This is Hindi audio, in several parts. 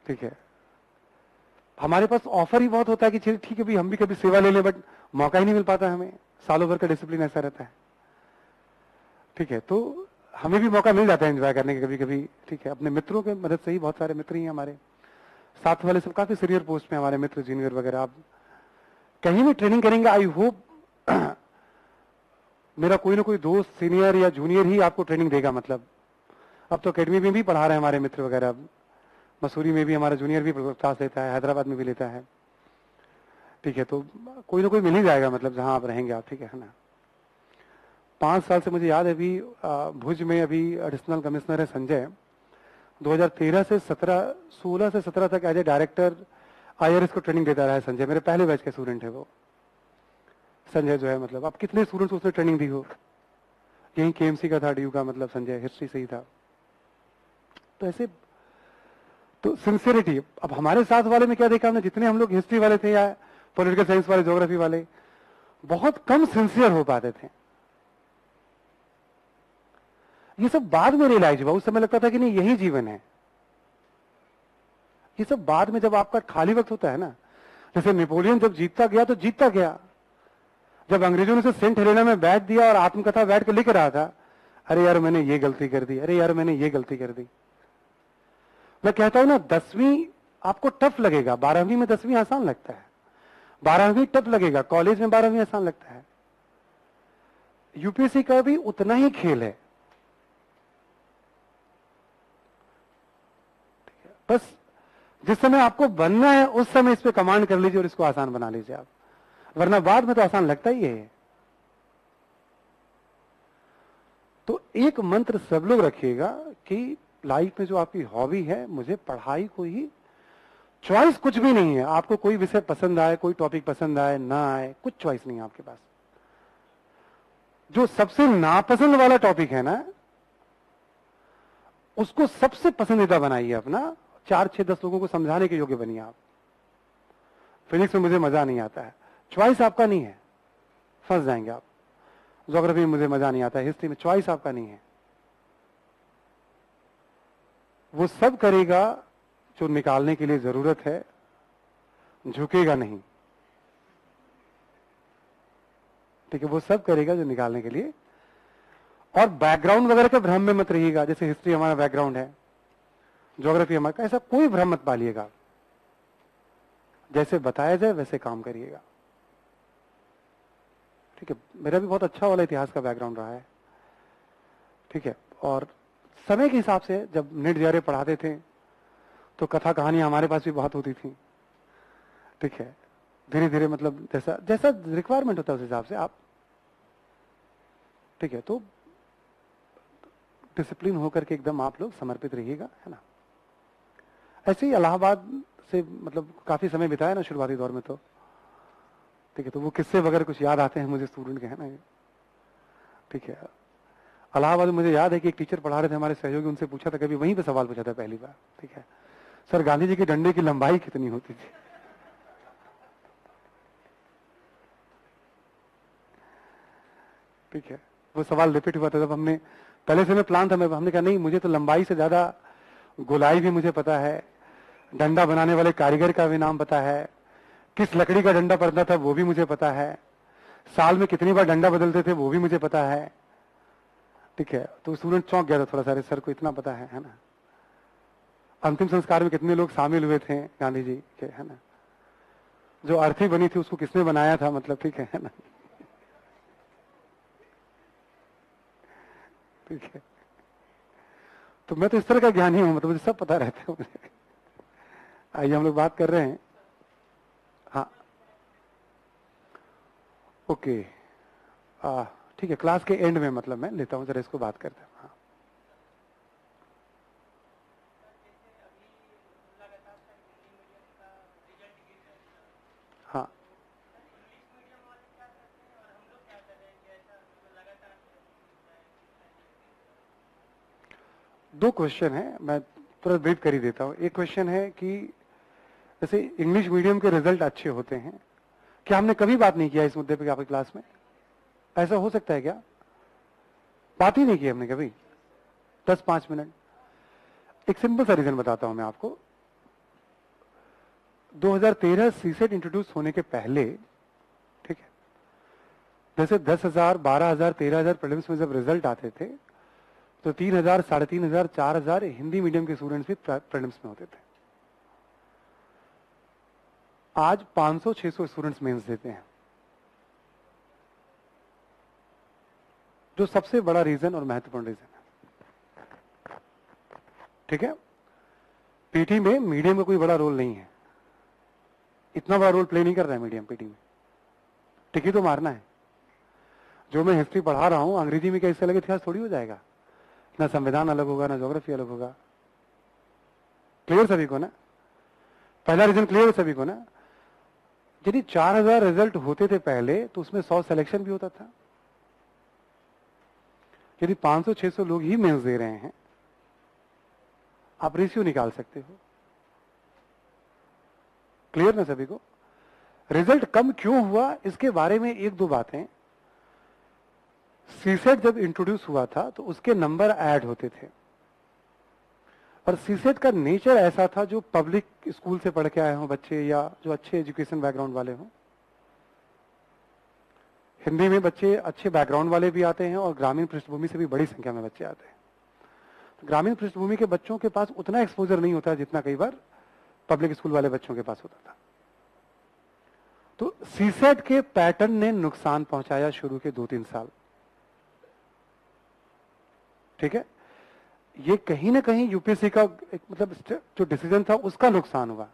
ठीक है, हमारे पास ऑफर ही बहुत होता है कि चलिए ठीक है भाई हम भी कभी सेवा ले लें, बट मौका ही नहीं मिल पाता हमें, सालों भर का डिसिप्लिन ऐसा रहता है। ठीक है, तो हमें भी मौका मिल जाता है एंजॉय करने के कभी कभी। ठीक है, अपने मित्रों के मदद से ही, बहुत सारे मित्र ही हैं हमारे साथ वाले, सब काफी सीनियर पोस्ट में हमारे मित्र, जूनियर वगैरह। आप कहीं भी ट्रेनिंग करेंगे, आई होप मेरा कोई ना कोई दोस्त सीनियर या जूनियर ही आपको ट्रेनिंग देगा। मतलब अब तो अकेडमी में भी पढ़ा रहे हैं हमारे मित्र वगैरह, मसूरी में भी हमारा जूनियर भी क्लास लेता है, हैदराबाद में भी लेता है। ठीक है, तो कोई ना कोई मिल ही जाएगा, मतलब जहां आप रहेंगे आप। ठीक है ना, 5 साल से मुझे याद है, अभी भुज में अभी एडिशनल कमिश्नर है संजय, 2013 से 17, 16 से 17 तक एज ए डायरेक्टर IRS को ट्रेनिंग देता रहा है संजय। मेरे पहले बैच के स्टूडेंट है वो संजय जो है। मतलब आप कितने स्टूडेंट्स उसने ट्रेनिंग दी हो, यही KMC का था, DU का, मतलब संजय हिस्ट्री से ही था। तो ऐसे तो सिंसियरिटी। अब हमारे साथ वाले में क्या देखा हमने, जितने हम लोग हिस्ट्री वाले थे या पॉलिटिकल साइंस वाले, ज्योग्राफी वाले, बहुत कम सिंसियर हो पाते थे। ये सब बाद में रियलाइज हुआ, उस समय लगता था कि नहीं यही जीवन है। ये सब बाद में, जब आपका खाली वक्त होता है ना, जैसे नेपोलियन जब जीतता गया तो जीतता गया, जब अंग्रेजों ने उसे सेंट हेलेना में बैठ दिया और आत्मकथा बैठ के लिख रहा था, अरे यार मैंने ये गलती कर दी, अरे यार मैंने ये गलती कर दी। मैं कहता हूं ना, 10वीं आपको टफ लगेगा, 12वीं में 10वीं आसान लगता है, 12वीं टफ लगेगा, कॉलेज में 12वीं आसान लगता है। UPSC का भी उतना ही खेल है। बस जिस समय आपको बनना है उस समय इस पे कमांड कर लीजिए और इसको आसान बना लीजिए आप, वरना बाद में तो आसान लगता ही है। तो एक मंत्र सब लोग रखिएगा कि लाइफ में जो आपकी हॉबी है, मुझे पढ़ाई को ही, चॉइस कुछ भी नहीं है। आपको कोई विषय पसंद आए, कोई टॉपिक पसंद आए ना आए, कुछ चॉइस नहीं है आपके पास। जो सबसे नापसंद वाला टॉपिक है ना, उसको सबसे पसंदीदा बनाइए अपना, 4, 6, 10 लोगों को समझाने के योग्य बनिए आप। फिजिक्स में मुझे मजा नहीं आता है, चॉइस आपका नहीं है, फंस जाएंगे आप। ज्योग्राफी में मुझे मजा नहीं आता है, हिस्ट्री में, चॉइस आपका नहीं है। वो सब करेगा जो निकालने के लिए जरूरत है, झुकेगा नहीं। ठीक है, वो सब करेगा जो निकालने के लिए। और बैकग्राउंड वगैरह के भ्रम में मत रहिएगा, जैसे हिस्ट्री हमारा बैकग्राउंड है, ज्योग्राफी हमारा, ऐसा कोई भ्रम मत पालिएगा। जैसे बताया जाए वैसे काम करिएगा। ठीक है, मेरा भी बहुत अच्छा वाला इतिहास का बैकग्राउंड रहा है। ठीक है, और समय के हिसाब से जब नेट JRF पढ़ाते थे तो कथा कहानी हमारे पास भी बहुत होती थी। ठीक है, धीरे धीरे मतलब जैसा जैसा रिक्वायरमेंट होता है उस हिसाब से आप, ठीक है, तो डिसिप्लिन होकर के एकदम आप लोग समर्पित रहिएगा, है ना। ऐसे ही इलाहाबाद से मतलब काफी समय बिताया ना शुरुआती दौर में, तो ठीक है, तो वो किस्से वगैरह कुछ याद आते हैं मुझे स्टूडेंट के, है ना। ठीक है, इलाहाबाद में मुझे याद है कि एक टीचर पढ़ा रहे थे हमारे सहयोगी, उनसे पूछा था, कभी वहीं पे सवाल पूछा था पहली बार। ठीक है, सर गांधी जी के डंडे की लंबाई कितनी होती थी? ठीक है, वो सवाल रिपीट हुआ था। जब हमने पहले से में प्लान था, हमने कहा नहीं, मुझे तो लंबाई से ज्यादा गोलाई भी मुझे पता है, डंडा बनाने वाले कारीगर का भी नाम पता है, किस लकड़ी का डंडा पड़ता था वो भी मुझे पता है, साल में कितनी बार डंडा बदलते थे वो भी मुझे पता है। ठीक है, तो स्टूडेंट चौंक गया था थोड़ा सा, सर को इतना पता है ना। अंतिम संस्कार में कितने लोग शामिल हुए थे गांधी जी के, है ना। जो अर्थी बनी थी उसको किसने बनाया था, मतलब, ठीक है ना। ठीक है, तो मैं तो इस तरह का ज्ञानी हूं, मतलब मुझे सब पता रहता है मुझे। आइए हम लोग बात कर रहे हैं, हाँ ओके, ठीक है, क्लास के एंड में मतलब मैं लेता हूं, जरा इसको बात करते हैं। हाँ हाँ, 2 क्वेश्चन है, मैं तुरंत ब्रीफ कर ही देता हूं। एक क्वेश्चन है कि जैसे इंग्लिश मीडियम के रिजल्ट अच्छे होते हैं, क्या हमने कभी बात नहीं किया इस मुद्दे पे आपकी क्लास में? ऐसा हो सकता है क्या? बात ही नहीं की हमने कभी, 10-5 मिनट। एक सिंपल सा रीजन बताता हूं मैं आपको। 2013 सीसेट इंट्रोड्यूस होने के पहले, ठीक है, जैसे 10,000, 12,000, 13,000 प्रीलिम्स में जब रिजल्ट आते थे तो 3,000, 3,500, 4,000 हिंदी मीडियम के स्टूडेंट्स भी प्रीलिम्स में होते थे। आज 500, 600 स्टूडेंट्स मेंस देते हैं। जो सबसे बड़ा रीजन और महत्वपूर्ण रीजन है, ठीक है, पीटी में मीडियम का कोई बड़ा रोल नहीं है, इतना बड़ा रोल प्ले नहीं कर रहा है मीडियम पीटी में, टिकी तो मारना है। जो मैं हिस्ट्री पढ़ा रहा हूं अंग्रेजी में क्या इससे अलग इतिहास थोड़ी हो जाएगा, ना संविधान अलग होगा ना ज्योग्राफी अलग होगा। क्लियर सभी को ना? पहला रीजन क्लियर सभी को ना? यदि 4,000 रिजल्ट होते थे पहले तो उसमें 100 सिलेक्शन भी होता था। यदि 500, 600 लोग ही मेंस दे रहे हैं, आप रेशियो निकाल सकते हो। क्लियर ना सभी को? रिजल्ट कम क्यों हुआ इसके बारे में एक दो बातें। सीसेट जब इंट्रोड्यूस हुआ था तो उसके नंबर ऐड होते थे, और सीसेट का नेचर ऐसा था जो पब्लिक स्कूल से पढ़ के आए हों बच्चे या जो अच्छे एजुकेशन बैकग्राउंड वाले हों। हिंदी में बच्चे अच्छे बैकग्राउंड वाले भी आते हैं और ग्रामीण पृष्ठभूमि से भी बड़ी संख्या में बच्चे आते हैं। तो ग्रामीण पृष्ठभूमि के बच्चों के पास उतना एक्सपोजर नहीं होता जितना कई बार पब्लिक स्कूल वाले बच्चों के पास होता था। तो सीसेट के पैटर्न ने नुकसान पहुंचाया शुरू के 2-3 साल, ठीक है। ये कहीं ना कहीं यूपीएससी का एक मतलब जो डिसीजन था उसका नुकसान हुआ,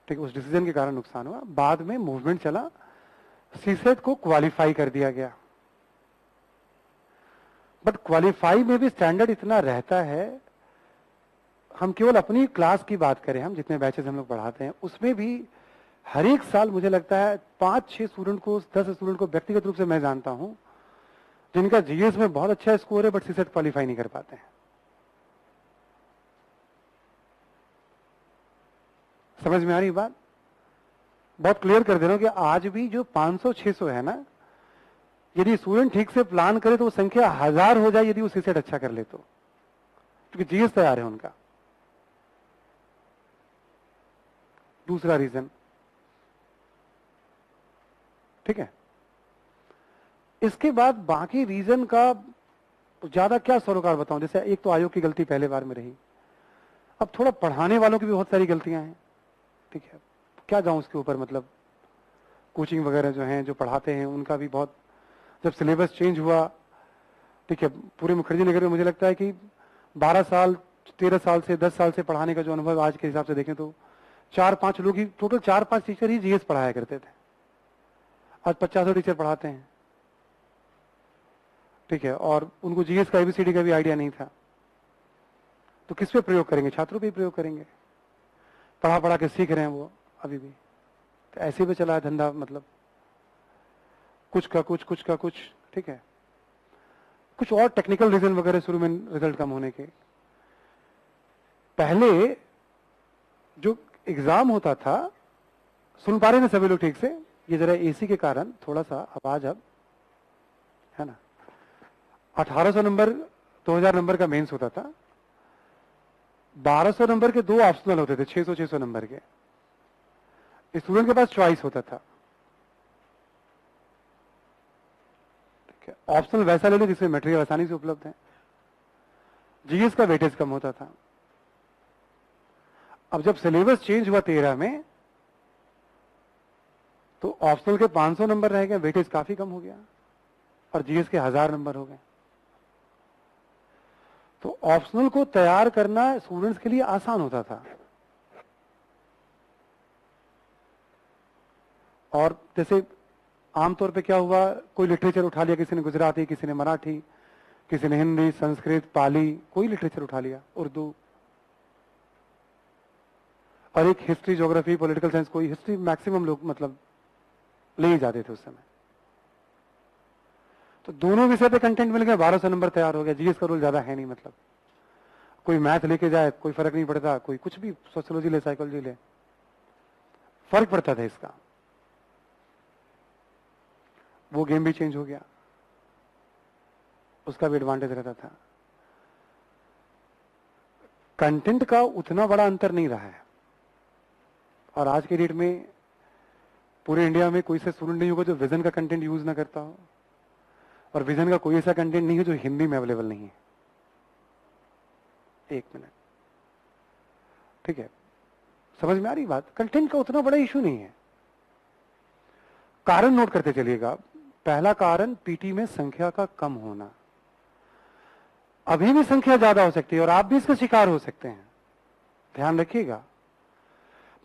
ठीक है, उस डिसीजन के कारण नुकसान हुआ। बाद में मूवमेंट चला, सीसेट को क्वालिफाई कर दिया गया, बट क्वालिफाई में भी स्टैंडर्ड इतना रहता है। हम केवल अपनी क्लास की बात करें, हम जितने बैचेस हम लोग पढ़ाते हैं उसमें भी हर एक साल मुझे लगता है 5-6 स्टूडेंट को, 10 स्टूडेंट को व्यक्तिगत रूप से मैं जानता हूं जिनका जीएस में बहुत अच्छा स्कोर है बट सीसेट क्वालिफाई नहीं कर पाते हैं। समझ में आ रही बात? बहुत क्लियर कर दे रहा हूं कि आज भी जो 500-600 है ना, यदि स्टूडेंट ठीक से प्लान करे तो वो संख्या 1000 हो जाए यदि वो सीसेट अच्छा कर ले तो, क्योंकि जीएस तैयार है उनका। दूसरा रीजन, ठीक है। इसके बाद बाकी रीजन का ज्यादा क्या सरोकार बताऊं। जैसे एक तो आयोग की गलती पहले बार में रही, अब थोड़ा पढ़ाने वालों की भी बहुत सारी गलतियां हैं, ठीक है। क्या जाऊं उसके ऊपर, मतलब कोचिंग वगैरह जो हैं जो पढ़ाते हैं उनका भी बहुत, जब सिलेबस चेंज हुआ, ठीक है, पूरे मुखर्जी नगर में मुझे लगता है कि 12 साल 13 साल से 10 साल से पढ़ाने का जो अनुभव आज के हिसाब से देखें तो 4-5 लोग ही, टोटल 4-5 टीचर ही जीएस पढ़ाया करते थे। आज 50 टीचर पढ़ाते हैं, ठीक है, और उनको जीएस का एबीसीडी का भी आइडिया नहीं था। तो किस पे प्रयोग करेंगे? छात्रों पे प्रयोग करेंगे। पढ़ा पढ़ा के सीख रहे हैं वो अभी भी। तो ऐसे भी चला है धंधा, मतलब कुछ का कुछ, कुछ का कुछ, ठीक है। कुछ और टेक्निकल रीजन वगैरह शुरू में रिजल्ट कम होने के। पहले जो एग्जाम होता था, सुन पा रहे हैं सभी लोग ठीक से? ये जरा एसी के कारण थोड़ा सा आवाज अब है ना। 1800 नंबर 2000 नंबर का मेंस होता था, 1200 नंबर के 2 ऑप्शनल होते थे, 600 नंबर के। स्टूडेंट के पास चॉइस होता था, ठीक है। ऑप्शनल वैसा ले लो जिसमें मटेरियल आसानी से उपलब्ध है। जीएस का वेटेज कम होता था। अब जब सिलेबस चेंज हुआ 13 में, तो ऑप्शनल के 500 नंबर रह गए, वेटेज काफी कम हो गया, और जीएस के 1000 नंबर हो गए। तो ऑप्शनल को तैयार करना स्टूडेंट्स के लिए आसान होता था। और जैसे आमतौर पे क्या हुआ, कोई लिटरेचर उठा लिया, किसी ने गुजराती, किसी ने मराठी, किसी ने हिंदी, संस्कृत, पाली, कोई लिटरेचर उठा लिया, उर्दू, और एक हिस्ट्री, ज्योग्राफी, पॉलिटिकल साइंस, कोई हिस्ट्री मैक्सिमम लोग मतलब ले ही जाते थे उस समय। तो दोनों विषय पे कंटेंट मिल गया, 1200 नंबर तैयार हो गया। जीएस का रोल ज्यादा है नहीं, मतलब कोई मैथ लेके जाए कोई फर्क नहीं पड़ता, कोई कुछ भी सोशियोलॉजी ले, साइकोलॉजी ले, फर्क पड़ता था इसका। वो गेम भी चेंज हो गया, उसका भी एडवांटेज रहता था। कंटेंट का उतना बड़ा अंतर नहीं रहा है, और आज के डेट में पूरे इंडिया में कोई सा स्टूडेंट नहीं होगा जो विजन का कंटेंट यूज ना करता हो, और विजन का कोई ऐसा कंटेंट नहीं है जो हिंदी में अवेलेबल नहीं है। एक मिनट, ठीक है, समझ में आ रही बात? कंटेंट का उतना बड़ा इशू नहीं है। कारण नोट करते चलिएगा। पहला कारण पीटी में संख्या का कम होना। अभी भी संख्या ज्यादा हो सकती है और आप भी इसका शिकार हो सकते हैं, ध्यान रखिएगा।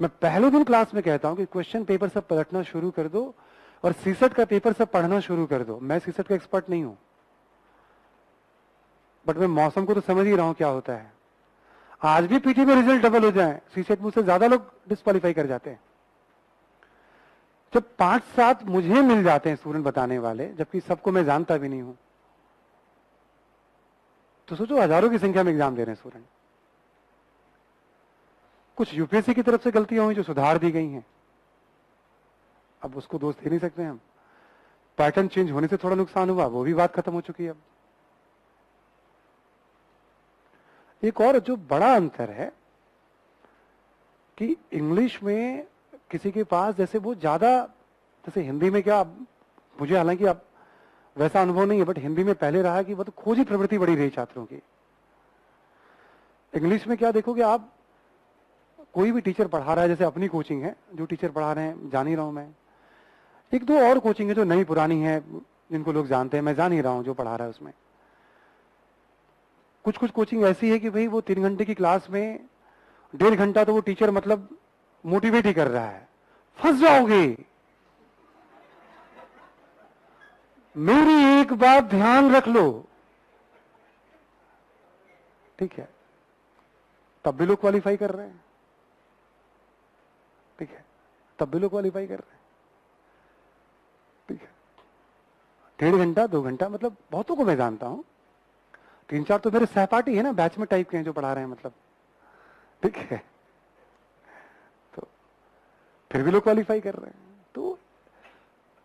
मैं पहले दिन क्लास में कहता हूं कि क्वेश्चन पेपर सब पलटना शुरू कर दो और सीसेट का पेपर सब पढ़ना शुरू कर दो। मैं सीसेट का एक्सपर्ट नहीं हूं, बट मैं मौसम को तो समझ ही रहा हूं क्या होता है। आज भी पीटी में रिजल्ट डबल हो जाए, सीसेट मुझसे ज्यादा लोग डिस्क्वालीफाई कर जाते हैं। जब 5-7 मुझे मिल जाते हैं स्टूडेंट बताने वाले, जबकि सबको मैं जानता भी नहीं हूं, तो सोचो हजारों की संख्या में एग्जाम दे रहे हैं स्टूडेंट। कुछ यूपीएससी की तरफ से गलतियां हुई जो सुधार दी गई हैं, अब उसको दोष दे नहीं सकते हम। पैटर्न चेंज होने से थोड़ा नुकसान हुआ, वो भी बात खत्म हो चुकी है। अब एक और जो बड़ा अंतर है कि इंग्लिश में किसी के पास जैसे वो ज्यादा, जैसे हिंदी में क्या, मुझे हालांकि अब वैसा अनुभव नहीं है, बट हिंदी में पहले रहा कि वो तो खोजी प्रवृत्ति बड़ी रही छात्रों की। इंग्लिश में क्या देखोगे आप, कोई भी टीचर पढ़ा रहा है, जैसे अपनी कोचिंग है, जो टीचर पढ़ा रहे हैं जान ही रहा हूं मैं, एक दो और कोचिंग है जो नई पुरानी है जिनको लोग जानते हैं, मैं जान ही रहा हूं जो पढ़ा रहा है उसमें। कुछ कुछ कोचिंग ऐसी है कि भाई वो 3 घंटे की क्लास में 1.5 घंटा तो वो टीचर मतलब मोटिवेट ही कर रहा है। फंस जाओगे, मेरी एक बात ध्यान रख लो, ठीक है, तब भी लोग क्वालिफाई कर रहे हैं, ठीक है, तब भी लोग क्वालिफाई कर रहे हैं, ठीक है। 1.5 घंटा 2 घंटा, मतलब बहुतों को मैं जानता हूं, 3-4 तो मेरे सहपाठी है ना, बैच में टाइप के हैं जो पढ़ा रहे हैं, मतलब, ठीक है, तो फिर भी लोग क्वालिफाई कर रहे हैं। तो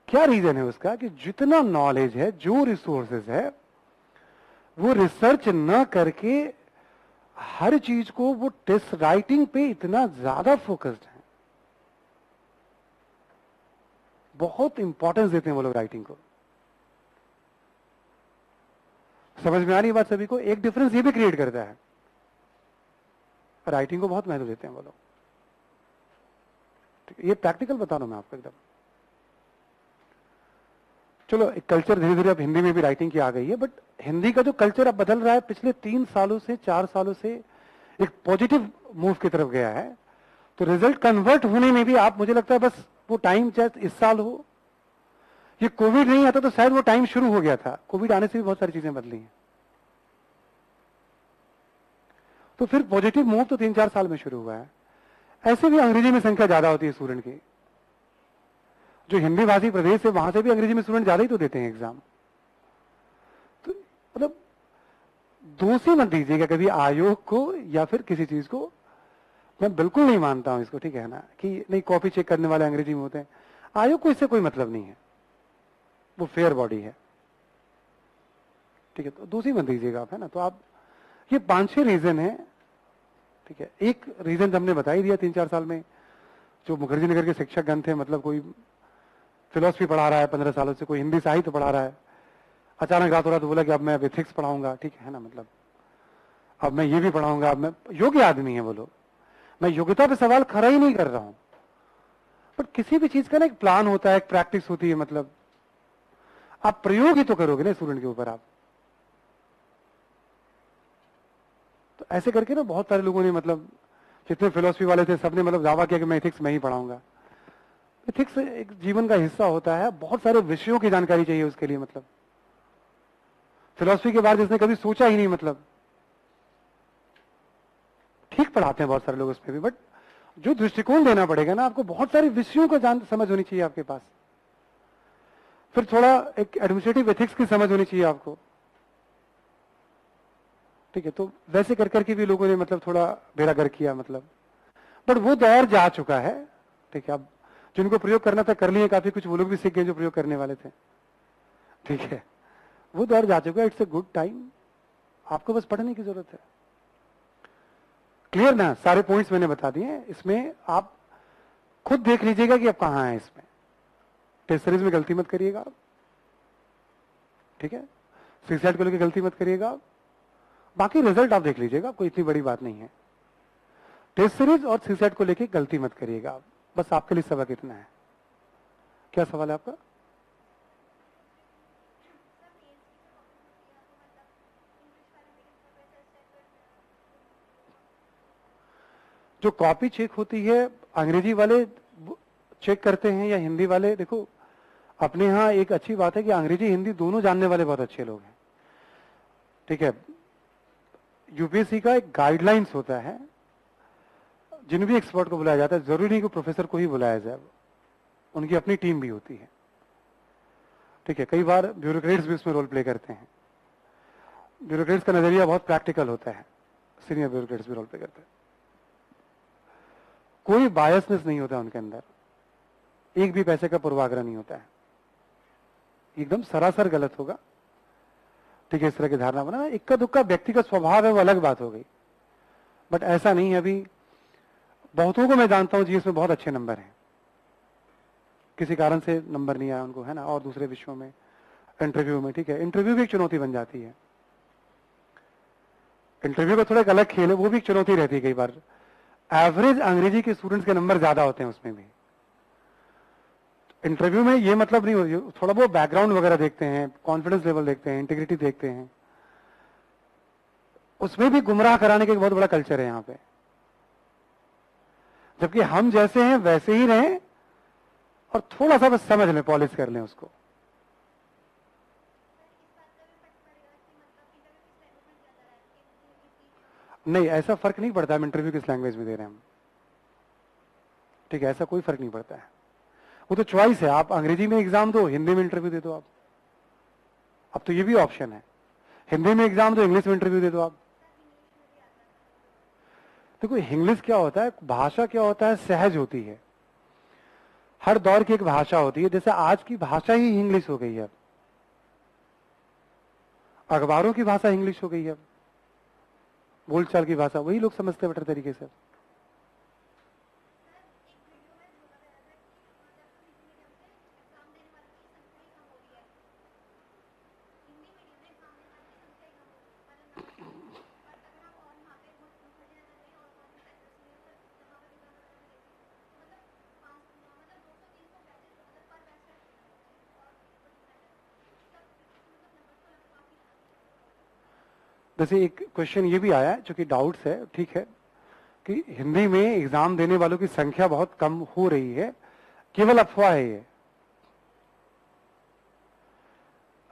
क्या रीजन है उसका कि जितना नॉलेज है, जो रिसोर्सेज है, वो रिसर्च न करके हर चीज को वो टेस्ट राइटिंग पे इतना ज्यादा फोकस्ड है, बहुत इंपॉर्टेंस देते हैं वो लोग राइटिंग को। समझ में आ रही बात सभी को? एक डिफरेंस ये भी क्रिएट करता है, राइटिंग को बहुत महत्व देते हैं वो लोग। ये प्रैक्टिकल बता रहा हूं मैं आपको एकदम। चलो, एक कल्चर धीरे धीरे अब हिंदी में भी राइटिंग की आ गई है, बट हिंदी का जो कल्चर अब बदल रहा है पिछले 3 सालों से 4 सालों से, एक पॉजिटिव मूव की तरफ गया है। तो रिजल्ट कन्वर्ट होने में भी आप, मुझे लगता है बस वो टाइम चाहे इस साल हो, ये कोविड नहीं आता तो शायद वो टाइम शुरू हो गया था। कोविड आने से भी बहुत सारी चीजें बदली हैं, तो फिर पॉजिटिव मूव तो 3-4 साल में शुरू हुआ है। ऐसे भी अंग्रेजी में संख्या ज्यादा होती है स्टूडेंट की, जो हिंदी भाषी प्रदेश है वहां से भी अंग्रेजी में स्टूडेंट ज्यादा ही तो देते हैं एग्जाम। तो मतलब दोष ही मत दीजिएगा कभी आयोग को या फिर किसी चीज को। मैं बिल्कुल नहीं मानता हूं इसको, ठीक है ना, कि नहीं कॉपी चेक करने वाले अंग्रेजी में होते हैं। आयोग को इससे कोई मतलब नहीं है, वो फेयर बॉडी है, ठीक है, तो दोषी मत दीजिएगा आप, है ना। तो आप, ये 5-6 रीजन है, ठीक है। एक रीजन हमने बता ही दिया 3-4 साल में, जो मुखर्जी नगर के शिक्षक गण थे, मतलब कोई फिलोसफी पढ़ा रहा है 15 सालों से, कोई हिंदी साहित्य पढ़ा रहा है, अचानक रातों रात बोला कि अब मैं एथिक्स पढ़ाऊंगा, ठीक है ना, मतलब अब मैं ये भी पढ़ाऊंगा, अब मैं योग्य आदमी है बोलो। मैं योग्यता पे सवाल खड़ा ही नहीं कर रहा हूं, बट किसी भी चीज का ना एक प्लान होता है, एक प्रैक्टिस होती है, मतलब आप प्रयोग ही तो करोगे ना स्टूडेंट के ऊपर आप। तो ऐसे करके ना बहुत सारे लोगों ने, मतलब जितने फिलोसफी वाले थे सबने मतलब दावा किया कि मैं एथिक्स में ही पढ़ाऊंगा। एथिक्स एक जीवन का हिस्सा होता है, बहुत सारे विषयों की जानकारी चाहिए उसके लिए, मतलब फिलोसफी के बारे में जिसने कभी सोचा ही नहीं, मतलब ठीक पढ़ाते हैं बहुत सारे लोग उसमें भी, बट जो दृष्टिकोण देना पड़ेगा ना आपको, बहुत सारे विषयों को समझ होनी चाहिए आपके पास। फिर थोड़ा एक एडमिनिस्ट्रेटिव एथिक्स की समझ होनी चाहिए आपको, ठीक है। तो वैसे कर करके भी लोगों ने मतलब थोड़ा बेड़ागर किया, मतलब बट वो दौर जा चुका है, ठीक है। अब जिनको प्रयोग करना था कर लिए काफी, कुछ वो लोग भी सीख गए जो प्रयोग करने वाले थे, ठीक है। वो दौर जा चुका है, इट्स ए गुड टाइम, आपको बस पढ़ने की जरूरत है। क्लियर ना, सारे पॉइंट्स मैंने बता दिए। इसमें आप खुद देख लीजिएगा कि आप कहां हैं इसमें। टेस्ट सीरीज में गलती मत करिएगा आप, ठीक है। सीसेट को लेकर गलती मत करिएगा आप, बाकी रिजल्ट आप देख लीजिएगा, कोई इतनी बड़ी बात नहीं है। टेस्ट सीरीज और सीसेट को लेकर गलती मत करिएगा आप, बस आपके लिए सबक इतना है। क्या सवाल है आपका? जो कॉपी चेक होती है अंग्रेजी वाले चेक करते हैं या हिंदी वाले? देखो अपने यहाँ एक अच्छी बात है कि अंग्रेजी हिंदी दोनों जानने वाले बहुत अच्छे लोग हैं, ठीक है। यूपीएससी का एक गाइडलाइंस होता है, जिन भी एक्सपर्ट को बुलाया जाता है, जरूरी नहीं कि प्रोफेसर को ही बुलाया जाए, उनकी अपनी टीम भी होती है, ठीक है। कई बार ब्यूरोक्रेट्स भी उसमें रोल प्ले करते हैं। ब्यूरोक्रेट्स का नजरिया बहुत प्रैक्टिकल होता है, सीनियर ब्यूरोक्रेट्स भी रोल प्ले करते हैं। कोई बायसनेस नहीं होता उनके अंदर, एक भी पैसे का पूर्वाग्रह नहीं होता है, एकदम सरासर गलत होगा, ठीक है। इस तरह की धारणा बनाना इक्का दुक्का व्यक्तिगत स्वभाव है, वो अलग बात हो गई, बट ऐसा नहीं है। अभी बहुतों को मैं जानता हूं जीएस में बहुत अच्छे नंबर हैं, किसी कारण से नंबर नहीं आया उनको, है ना, और दूसरे विषयों में, इंटरव्यू में, ठीक है। इंटरव्यू भी एक चुनौती बन जाती है, इंटरव्यू का थोड़ा एक अलग खेल है, वो भी एक चुनौती रहती है कई बार। एवरेज अंग्रेजी के स्टूडेंट्स के नंबर ज्यादा होते हैं उसमें भी। इंटरव्यू में ये मतलब नहीं होती, थोड़ा बहुत बैकग्राउंड वगैरह देखते हैं, कॉन्फिडेंस लेवल देखते हैं, इंटीग्रिटी देखते हैं, उसमें भी गुमराह कराने का एक बहुत बड़ा कल्चर है यहाँ पे। जबकि हम जैसे हैं वैसे ही रहें और थोड़ा सा बस समझ लें, पॉलिश कर लें उसको। नहीं, ऐसा फर्क नहीं पड़ता हम इंटरव्यू किस लैंग्वेज में दे रहे हैं हम, ठीक है, ऐसा कोई फर्क नहीं पड़ता है। वो तो चॉइस है, आप अंग्रेजी में एग्जाम दो, हिंदी में इंटरव्यू दे दो आप। अब तो ये भी ऑप्शन है, हिंदी में एग्जाम दो, इंग्लिश में इंटरव्यू दे दो आप। देखो इंग्लिश क्या होता है, भाषा क्या होता है, सहज होती है। हर दौर की एक भाषा होती है, जैसे आज की भाषा ही इंग्लिश हो गई है, अखबारों की भाषा इंग्लिश हो गई है, बोलचाल की भाषा वही लोग समझते हैं बेटर तरीके से। जैसे एक क्वेश्चन ये भी आया है जो कि डाउट्स है, ठीक है, कि हिंदी में एग्जाम देने वालों की संख्या बहुत कम हो रही है, केवल अफवाह है ये।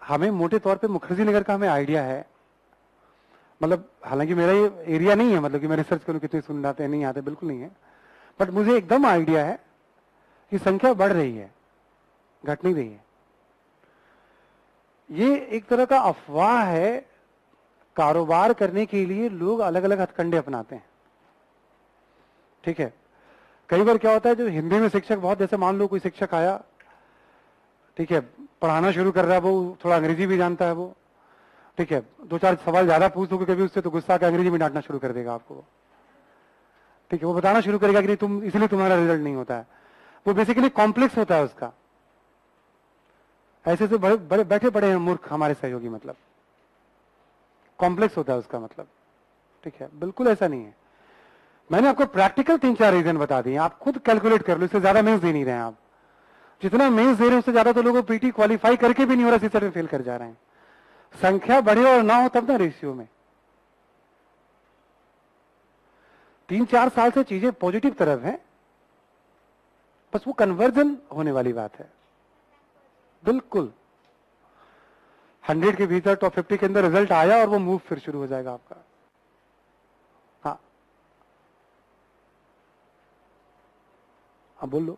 हमें मोटे तौर पे मुखर्जी नगर का हमें आइडिया है, मतलब हालांकि मेरा ये एरिया नहीं है, मतलब कि मैं रिसर्च करूं कितने सुन आते हैं नहीं आते, बिल्कुल नहीं है, बट मुझे एकदम आइडिया है कि संख्या बढ़ रही है, घट नहीं रही है। ये एक तरह का अफवाह है, कारोबार करने के लिए लोग अलग अलग हथकंडे अपनाते हैं, ठीक है। कई बार क्या होता है, जो हिंदी में शिक्षक बहुत, जैसे मान लो कोई शिक्षक आया, ठीक है, पढ़ाना शुरू कर रहा है, वो थोड़ा अंग्रेजी भी जानता है वो, ठीक है, दो चार सवाल ज्यादा पूछ दोगे कभी उससे तो गुस्सा के अंग्रेजी में डांटना शुरू कर देगा आपको, ठीक है। वो बताना शुरू करेगा कि नहीं तुम, इसलिए तुम्हारा रिजल्ट नहीं होता है। वो बेसिकली कॉम्प्लेक्स होता है उसका। ऐसे से बड़े बड़े बैठे पड़े हैं मूर्ख हमारे सहयोगी, मतलब कॉम्प्लेक्स होता है उसका मतलब, ठीक है। बिल्कुल ऐसा नहीं है। मैंने आपको प्रैक्टिकल 3-4 रीजन बता दिए, आप खुद कैलकुलेट कर लो, इससे ज्यादा मेंस दे नहीं रहे हैं आप। जितना मेंस दे रहे हैं उससे ज्यादा तो लोगों पीटी क्वालिफाई करके भी नहीं हो रहा, सीसेट में फेल कर जा रहे हैं। संख्या बढ़े और ना हो तब ना रेशियो में। 3-4 साल से चीजें पॉजिटिव तरफ है, बस वो कन्वर्जन होने वाली बात है। बिल्कुल 100 के भीतर टॉप 50 के अंदर रिजल्ट आया और वो मूव फिर शुरू हो जाएगा आपका। हाँ, अब बोल लो।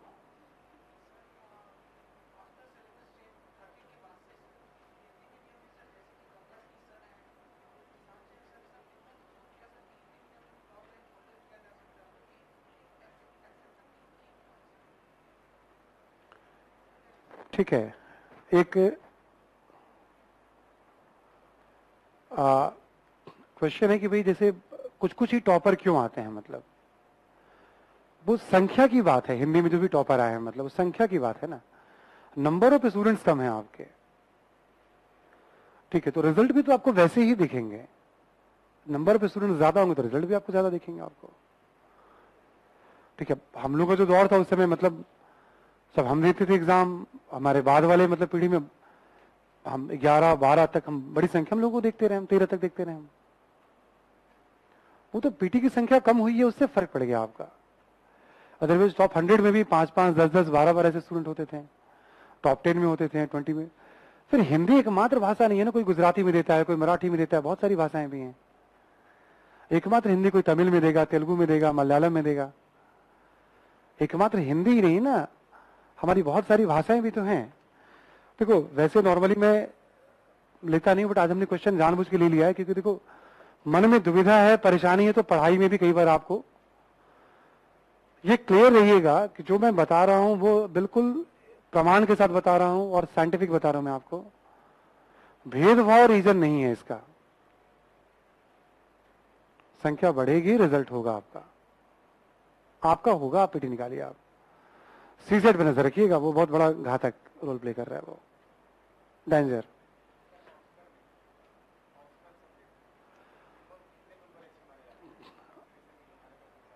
ठीक है, एक क्वेश्चन है कि भाई जैसे कुछ कुछ ही टॉपर क्यों आते हैं, मतलब वो संख्या की बात है, हिंदी में जो भी टॉपर आए हैं मतलब वो संख्या की बात है ना, नंबर ऑफ स्टूडेंट्स कम है आपके, ठीक है, तो रिजल्ट भी तो आपको वैसे ही दिखेंगे, नंबर ऑफ स्टूडेंट ज्यादा होंगे तो रिजल्ट भी आपको ज्यादा दिखेंगे आपको, ठीक है। हम लोग का जो दौर था उस समय मतलब सब हम देते थे एग्जाम, हमारे बाद वाले मतलब पीढ़ी में हम 11-12 तक हम बड़ी संख्या में लोगों को देखते रहे, हम 13 तक देखते रहे हम, वो तो पीटी की संख्या कम हुई है उससे फर्क पड़ गया आपका। अदरवाइज टॉप 100 में भी 5-5, 10-10, 12-12 ऐसे स्टूडेंट होते थे, टॉप 10 में होते थे, 20 में। फिर हिंदी एकमात्र भाषा नहीं है ना, कोई गुजराती में देता है, कोई मराठी में देता है, बहुत सारी भाषाएं भी हैं। एकमात्र हिंदी कोई तमिल में देगा, तेलुगु में देगा, मलयालम में देगा, एकमात्र हिंदी ही नहीं ना, हमारी बहुत सारी भाषाएं भी तो हैं। देखो वैसे नॉर्मली मैं लेता नहीं हूं, बट आज हमने क्वेश्चन जानबूझ के ले लिया है क्योंकि देखो मन में दुविधा है, परेशानी है, तो पढ़ाई में भी कई बार आपको ये क्लियर रहिएगा कि जो मैं बता रहा हूं वो बिल्कुल प्रमाण के साथ बता रहा हूं और साइंटिफिक बता रहा हूं मैं आपको, भेदभाव रीजन नहीं है इसका। संख्या बढ़ेगी, रिजल्ट होगा आपका, आपका होगा, आप पीटी निकालिए। आप सीसेट पे नजर रखिएगा, वो बहुत बड़ा घातक रोल प्ले कर रहा है, वो डेंजर।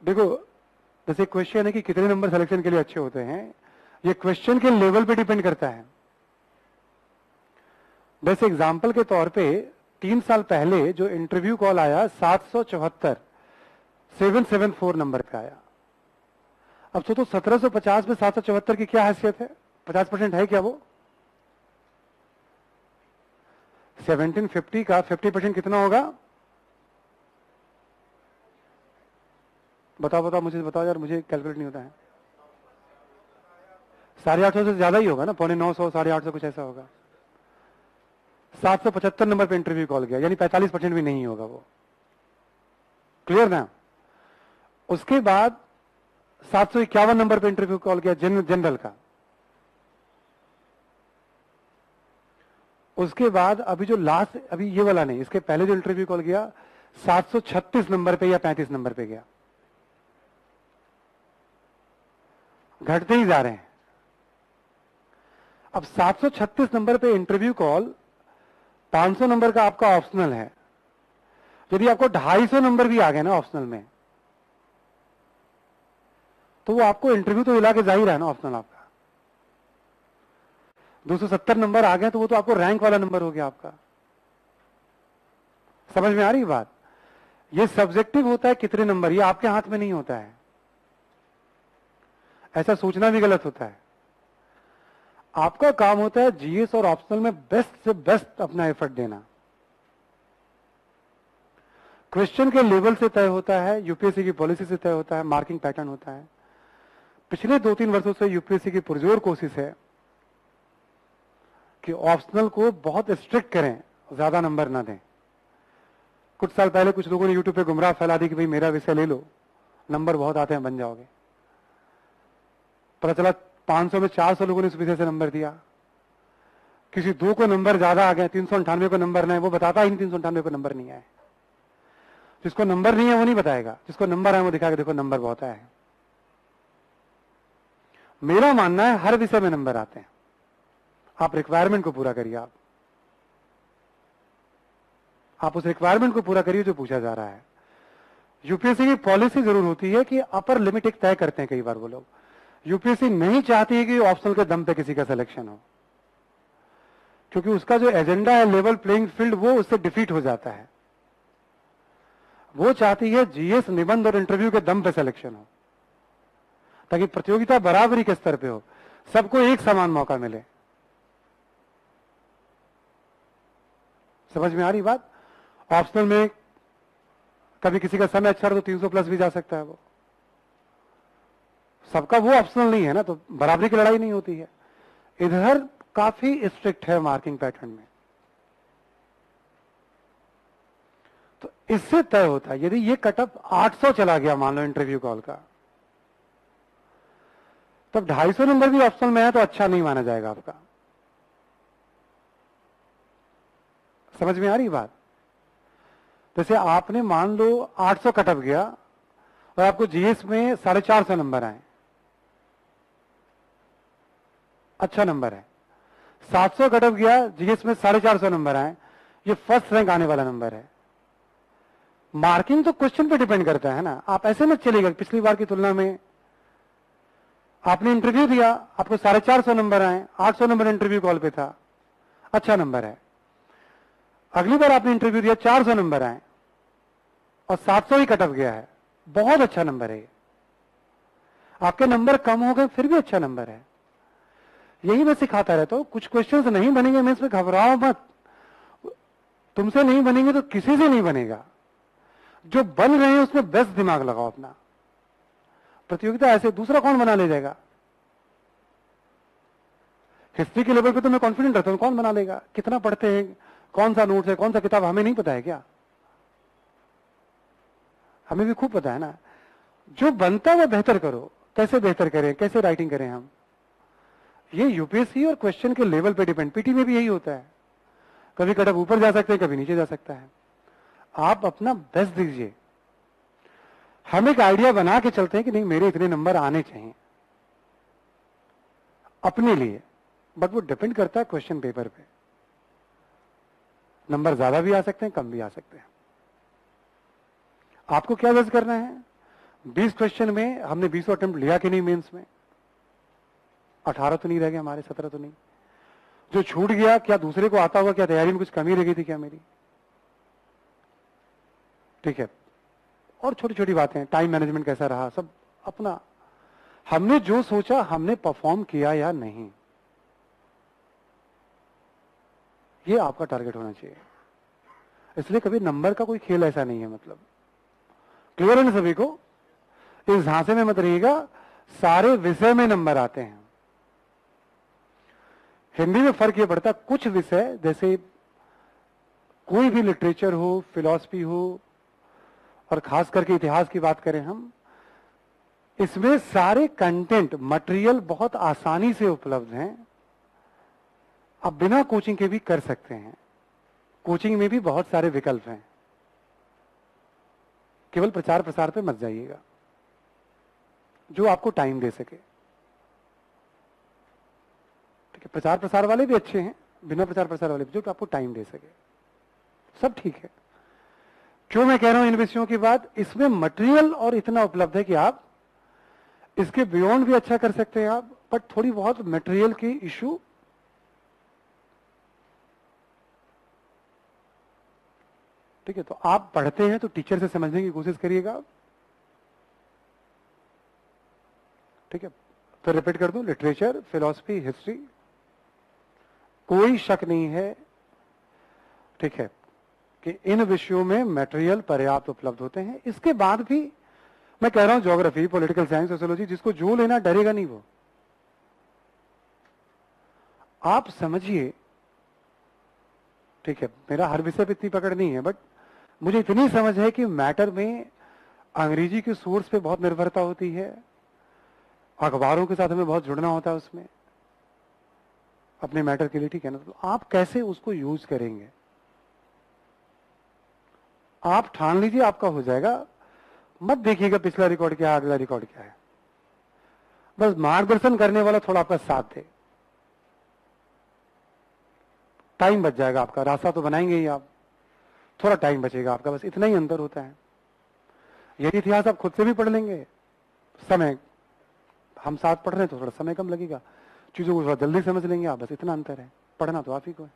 देखो जैसे क्वेश्चन है कि कितने नंबर सिलेक्शन के लिए अच्छे होते हैं, ये क्वेश्चन के लेवल पे डिपेंड करता है। वैसे एग्जाम्पल के तौर पे 3 साल पहले जो इंटरव्यू कॉल आया 774 नंबर पे आया। अब सोचो 1750 में 774 की क्या हैसियत है, 50% है क्या वो? 1750 का 50% कितना होगा? बताओ मुझे बताओ यार, मुझे कैलकुलेट नहीं होता है। 850 से ज्यादा ही होगा ना, 950, 850 कुछ ऐसा होगा। 775 नंबर पे इंटरव्यू कॉल गया, यानी 45% भी नहीं होगा वो, क्लियर ना। उसके बाद 751 नंबर पे इंटरव्यू कॉल गया जनरल का। उसके बाद अभी जो लास्ट, अभी ये वाला नहीं, इसके पहले जो इंटरव्यू कॉल गया 736 नंबर पे या 35 नंबर पे गया, घटते ही जा रहे हैं। अब 736 नंबर पे इंटरव्यू कॉल, 500 नंबर का आपका ऑप्शनल है, यदि आपको 250 नंबर भी आ गए ना ऑप्शनल में, तो वो आपको इंटरव्यू तो हिला के जा ही रहा है ना ऑप्शनल आपका। 270 नंबर आ गए तो वो तो आपको रैंक वाला नंबर हो गया आपका। समझ में आ रही बात? ये सब्जेक्टिव होता है कितने नंबर, ये आपके हाथ में नहीं होता है, ऐसा सोचना भी गलत होता है। आपका काम होता है जीएस और ऑप्शनल में बेस्ट से बेस्ट अपना एफर्ट देना। क्वेश्चन के लेवल से तय होता है, यूपीएससी की पॉलिसी से तय होता है, मार्किंग पैटर्न होता है। पिछले 2-3 वर्षों से यूपीएससी की पुरजोर कोशिश है कि ऑप्शनल को बहुत स्ट्रिक्ट करें, ज्यादा नंबर ना दें। कुछ साल पहले कुछ लोगों ने यूट्यूब पे गुमराह फैला दी कि भाई मेरा विषय ले लो, नंबर बहुत आते हैं, बन जाओगे। पता चला 500 में 400 लोगों ने इस विषय से नंबर दिया। किसी दो को नंबर ज्यादा आ गए, 398 को नंबर नहीं, वो बताता ही 398 को नंबर नहीं आए। जिसको नंबर नहीं है वो नहीं बताएगा, जिसको नंबर है वो दिखाएगा देखो नंबर बहुत आया है। मेरा मानना है हर विषय में नंबर आते हैं, आप रिक्वायरमेंट को पूरा करिए। आप उस रिक्वायरमेंट को पूरा करिए जो पूछा जा रहा है। यूपीएससी की पॉलिसी जरूर होती है कि अपर लिमिट एक तय करते हैं कई बार वो लोग। यूपीएससी नहीं चाहती है कि ऑप्शनल के दम पे किसी का सिलेक्शन हो, क्योंकि उसका जो एजेंडा है लेवल प्लेइंग फील्ड, वो उससे डिफीट हो जाता है। वो चाहती है जीएस, निबंध और इंटरव्यू के दम पे सिलेक्शन हो, ताकि प्रतियोगिता बराबरी के स्तर पे हो, सबको एक समान मौका मिले। समझ में आ रही बात? ऑप्शनल में कभी किसी का समय अच्छा रहा तो 300 प्लस भी जा सकता है वो, सबका वो ऑप्शनल नहीं है ना, तो बराबरी की लड़ाई नहीं होती है। इधर काफी स्ट्रिक्ट है मार्किंग पैटर्न में, तो इससे तय होता है। यदि ये कटअप 800 चला गया मान लो इंटरव्यू कॉल का, तब 250 नंबर भी ऑप्शनल में है तो अच्छा नहीं माना जाएगा आपका। समझ में आ रही बात? जैसे आपने मान लो 800 कटअप गया और आपको जीएस में 450 नंबर आए, अच्छा नंबर है। 700 कट ऑफ गया, जीएस में 450 नंबर आए, ये फर्स्ट रैंक आने वाला नंबर है। मार्किंग तो क्वेश्चन पे डिपेंड करता है ना, आप ऐसे मत चलेगा पिछली बार की तुलना में आपने इंटरव्यू दिया, आपको 450 नंबर आए, 800 नंबर इंटरव्यू कॉल पे था, अच्छा नंबर है। अगली बार आपने इंटरव्यू दिया, 400 नंबर आए और 700 ही कट ऑफ गया है, बहुत अच्छा नंबर है। आपके नंबर कम हो गए फिर भी अच्छा नंबर है। यही मैं सिखाता रहता हूं, कुछ क्वेश्चंस नहीं बनेंगे मैं इसमें घबराओ मत, तुमसे नहीं बनेंगे तो किसी से नहीं बनेगा। जो बन रहे हैं उसमें बेस्ट दिमाग लगाओ अपना। प्रतियोगिता ऐसे दूसरा कौन बना ले जाएगा? हिस्ट्री के लेवल पे तो मैं कॉन्फिडेंट रहता हूं, कौन बना लेगा? कितना पढ़ते हैं, कौन सा नोट्स है, कौन सा किताब, हमें नहीं पता है क्या? हमें भी खूब पता है ना। जो बनता है वो बेहतर करो। कैसे बेहतर करें, कैसे राइटिंग करें हम, ये यूपीएससी और क्वेश्चन के लेवल पे डिपेंड। पीटी में भी यही होता है, कभी कट ऑफ ऊपर जा सकते हैं, कभी नीचे जा सकता है। आप अपना बेस्ट दीजिए। हम एक आइडिया बना के चलते हैं कि नहीं मेरे इतने नंबर आने चाहिए अपने लिए, बट वो डिपेंड करता है क्वेश्चन पेपर पे। नंबर ज्यादा भी आ सकते हैं, कम भी आ सकते हैं। आपको क्या जज करना है? 20 क्वेश्चन में हमने 20 अटेम्प्ट लिया कि नहीं मेंस में? 18 तो नहीं रह गए हमारे, 17 तो नहीं। जो छूट गया, क्या दूसरे को आता हुआ, क्या तैयारी में कुछ कमी रह गई थी क्या मेरी? ठीक है। और छोटी छोटी बातें, टाइम मैनेजमेंट कैसा रहा, सब अपना। हमने जो सोचा हमने परफॉर्म किया या नहीं, ये आपका टारगेट होना चाहिए। इसलिए कभी नंबर का कोई खेल ऐसा नहीं है। मतलब क्लियर है ना सभी को? इस झांसे में मत रहिएगा, सारे विषय में नंबर आते हैं। हिंदी में फर्क ये पड़ता है, कुछ विषय जैसे कोई भी लिटरेचर हो, फिलॉसफी हो, और खास करके इतिहास की बात करें हम, इसमें सारे कंटेंट मटेरियल बहुत आसानी से उपलब्ध हैं। आप बिना कोचिंग के भी कर सकते हैं। कोचिंग में भी बहुत सारे विकल्प हैं, केवल प्रचार प्रसार पे मत जाइएगा, जो आपको टाइम दे सके। ठीक है, प्रचार प्रसार वाले भी अच्छे हैं, बिना प्रचार प्रसार वाले भी, जो आपको टाइम दे सके, सब ठीक है। क्यों मैं कह रहा हूं इन विषयों की बात? इसमें मटेरियल और इतना उपलब्ध है कि आप इसके बियॉन्ड भी अच्छा कर सकते हैं आप, बट थोड़ी बहुत मटेरियल की इशू ठीक है। तो आप पढ़ते हैं तो टीचर से समझने की कोशिश करिएगा। ठीक है, तो रिपीट कर दूं, लिटरेचर, फिलॉसफी, हिस्ट्री, कोई शक नहीं है, ठीक है, कि इन विषयों में मटेरियल पर्याप्त उपलब्ध होते हैं। इसके बाद भी मैं कह रहा हूं ज्योग्राफी, पॉलिटिकल साइंस, सोशियोलॉजी, जिसको जो लेना डरेगा नहीं वो। आप समझिए, ठीक है, मेरा हर विषय पे इतनी पकड़ नहीं है, बट मुझे इतनी समझ है कि मैटर में अंग्रेजी के सोर्स पे बहुत निर्भरता होती है, अखबारों के साथ हमें बहुत जुड़ना होता है उसमें अपने मैटर के लिए। ठीक है ना? तो आप कैसे उसको यूज करेंगे, आप ठान लीजिए, आपका हो जाएगा। मत देखिएगा पिछला रिकॉर्ड क्या है, अगला रिकॉर्ड क्या है। बस मार्गदर्शन करने वाला थोड़ा आपका साथ दे, टाइम बच जाएगा आपका। रास्ता तो बनाएंगे ही आप, थोड़ा टाइम बचेगा आपका, बस इतना ही अंतर होता है। यदि इतिहास आप खुद से भी पढ़ लेंगे, समय हम साथ पढ़ रहे हैं तो थोड़ा समय कम लगेगा, चीजों को थोड़ा जल्दी समझ लेंगे आप, बस इतना अंतर है। पढ़ना तो आप ही को है।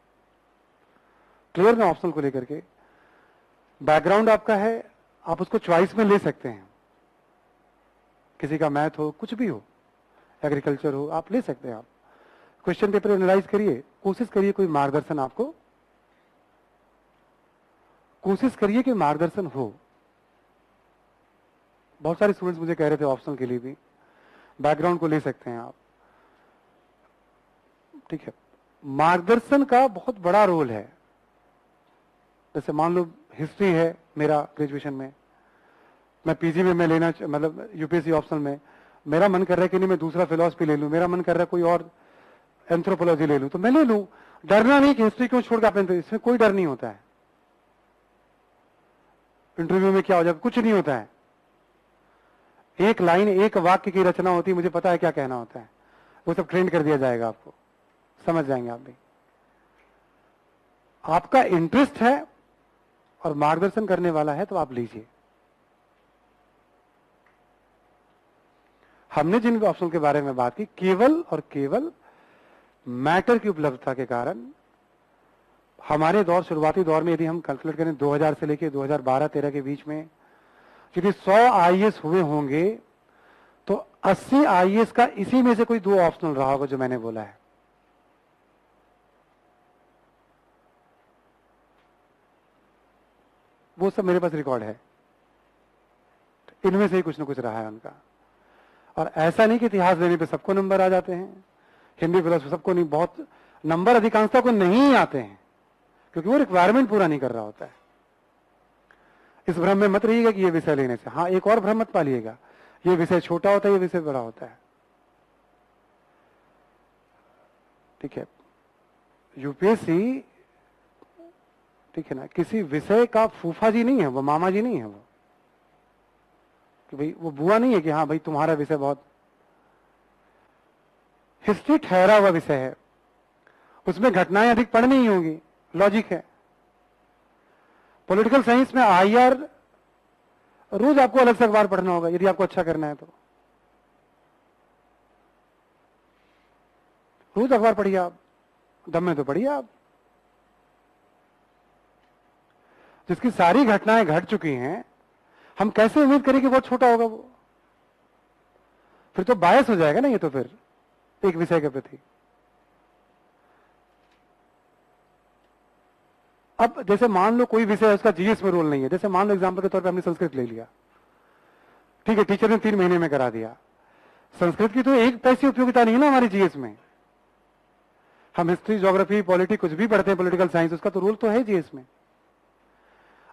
क्लियर ना ऑप्शनल को लेकर के? बैकग्राउंड आपका है, आप उसको चॉइस में ले सकते हैं। किसी का मैथ हो, कुछ भी हो, एग्रीकल्चर हो, आप ले सकते हैं। आप क्वेश्चन पेपर एनालाइज करिए, कोशिश करिए कोई मार्गदर्शन आपको, कोशिश करिए कि मार्गदर्शन हो। बहुत सारे स्टूडेंट्स मुझे कह रहे थे ऑप्शनल के लिए भी बैकग्राउंड को ले सकते हैं आप। ठीक है, मार्गदर्शन का बहुत बड़ा रोल है। जैसे मान लो हिस्ट्री है मेरा ग्रेजुएशन में, मैं पीजी में मैं लेना मतलब यूपीएससी ऑप्शनल में, मेरा मन कर रहा है कि नहीं मैं दूसरा फिलॉसफी ले लूं, मेरा मन कर रहा है कोई और एंथ्रोपोलॉजी ले लूं, तो मैं ले लूं। डरना नहीं कि हिस्ट्री क्यों छोड़ के आपने, इसमें कोई डर नहीं होता है। इंटरव्यू में क्या हो जाएगा, कुछ नहीं होता है। एक लाइन एक वाक्य की रचना होती है, मुझे पता है क्या कहना होता है, वो सब ट्रेंड कर दिया जाएगा आपको, समझ जाएंगे आप भी। आपका इंटरेस्ट है और मार्गदर्शन करने वाला है तो आप लीजिए। हमने जिन ऑप्शन के बारे में बात की, केवल और केवल मैटर की उपलब्धता के कारण हमारे दौर, शुरुआती दौर में यदि हम कैलकुलेट करें 2000 से लेकर 2012-13 के बीच में यदि 100 आईएएस हुए होंगे तो 80 आईएएस का इसी में से कोई 2 ऑप्शनल रहा होगा जो मैंने बोला है। वो सब मेरे पास रिकॉर्ड है, इनमें से ही कुछ ना कुछ रहा है उनका। और ऐसा नहीं कि इतिहास देने पे सबको नंबर आ जाते हैं, हिंदी फिलोसफी सबको नहीं, बहुत नंबर अधिकांशता को नहीं आते हैं क्योंकि वो रिक्वायरमेंट पूरा नहीं कर रहा होता है। इस भ्रम में मत रहिएगा कि ये विषय लेने से, हाँ एक और भ्रम मत पालिएगा, ये विषय छोटा होता है, ये विषय बड़ा होता है। ठीक है, यूपीएससी, ठीक है ना, किसी विषय का फूफा जी नहीं है, वो मामा जी नहीं है, वो कि भाई वो बुआ नहीं है कि हाँ भाई तुम्हारा विषय बहुत, हिस्ट्री ठहरा हुआ विषय है, उसमें घटनाएं अधिक पढ़नी ही होंगी, लॉजिक है। पॉलिटिकल साइंस में आईआर रोज आपको अलग से अखबार पढ़ना होगा यदि आपको अच्छा करना है तो, रोज अखबार पढ़िए आप, दम में तो पढ़िए आप। जिसकी सारी घटनाएं घट चुकी हैं, हम कैसे उम्मीद करें कि बहुत छोटा होगा वो? फिर तो बायस हो जाएगा ना ये, तो फिर एक विषय के प्रति। अब जैसे मान लो कोई विषय है उसका जीएस में रोल नहीं है, जैसे मान लो एग्जांपल के तौर पे हमने संस्कृत ले लिया, ठीक है, टीचर ने 3 महीने में करा दिया। संस्कृत की तो एक पैसे उपयोगिता नहीं है ना हमारी जीएस में। हम हिस्ट्री, ज्योग्राफी, पॉलिटी कुछ भी पढ़ते हैं, पॉलिटिकल साइंस, उसका तो रोल तो है जीएस में।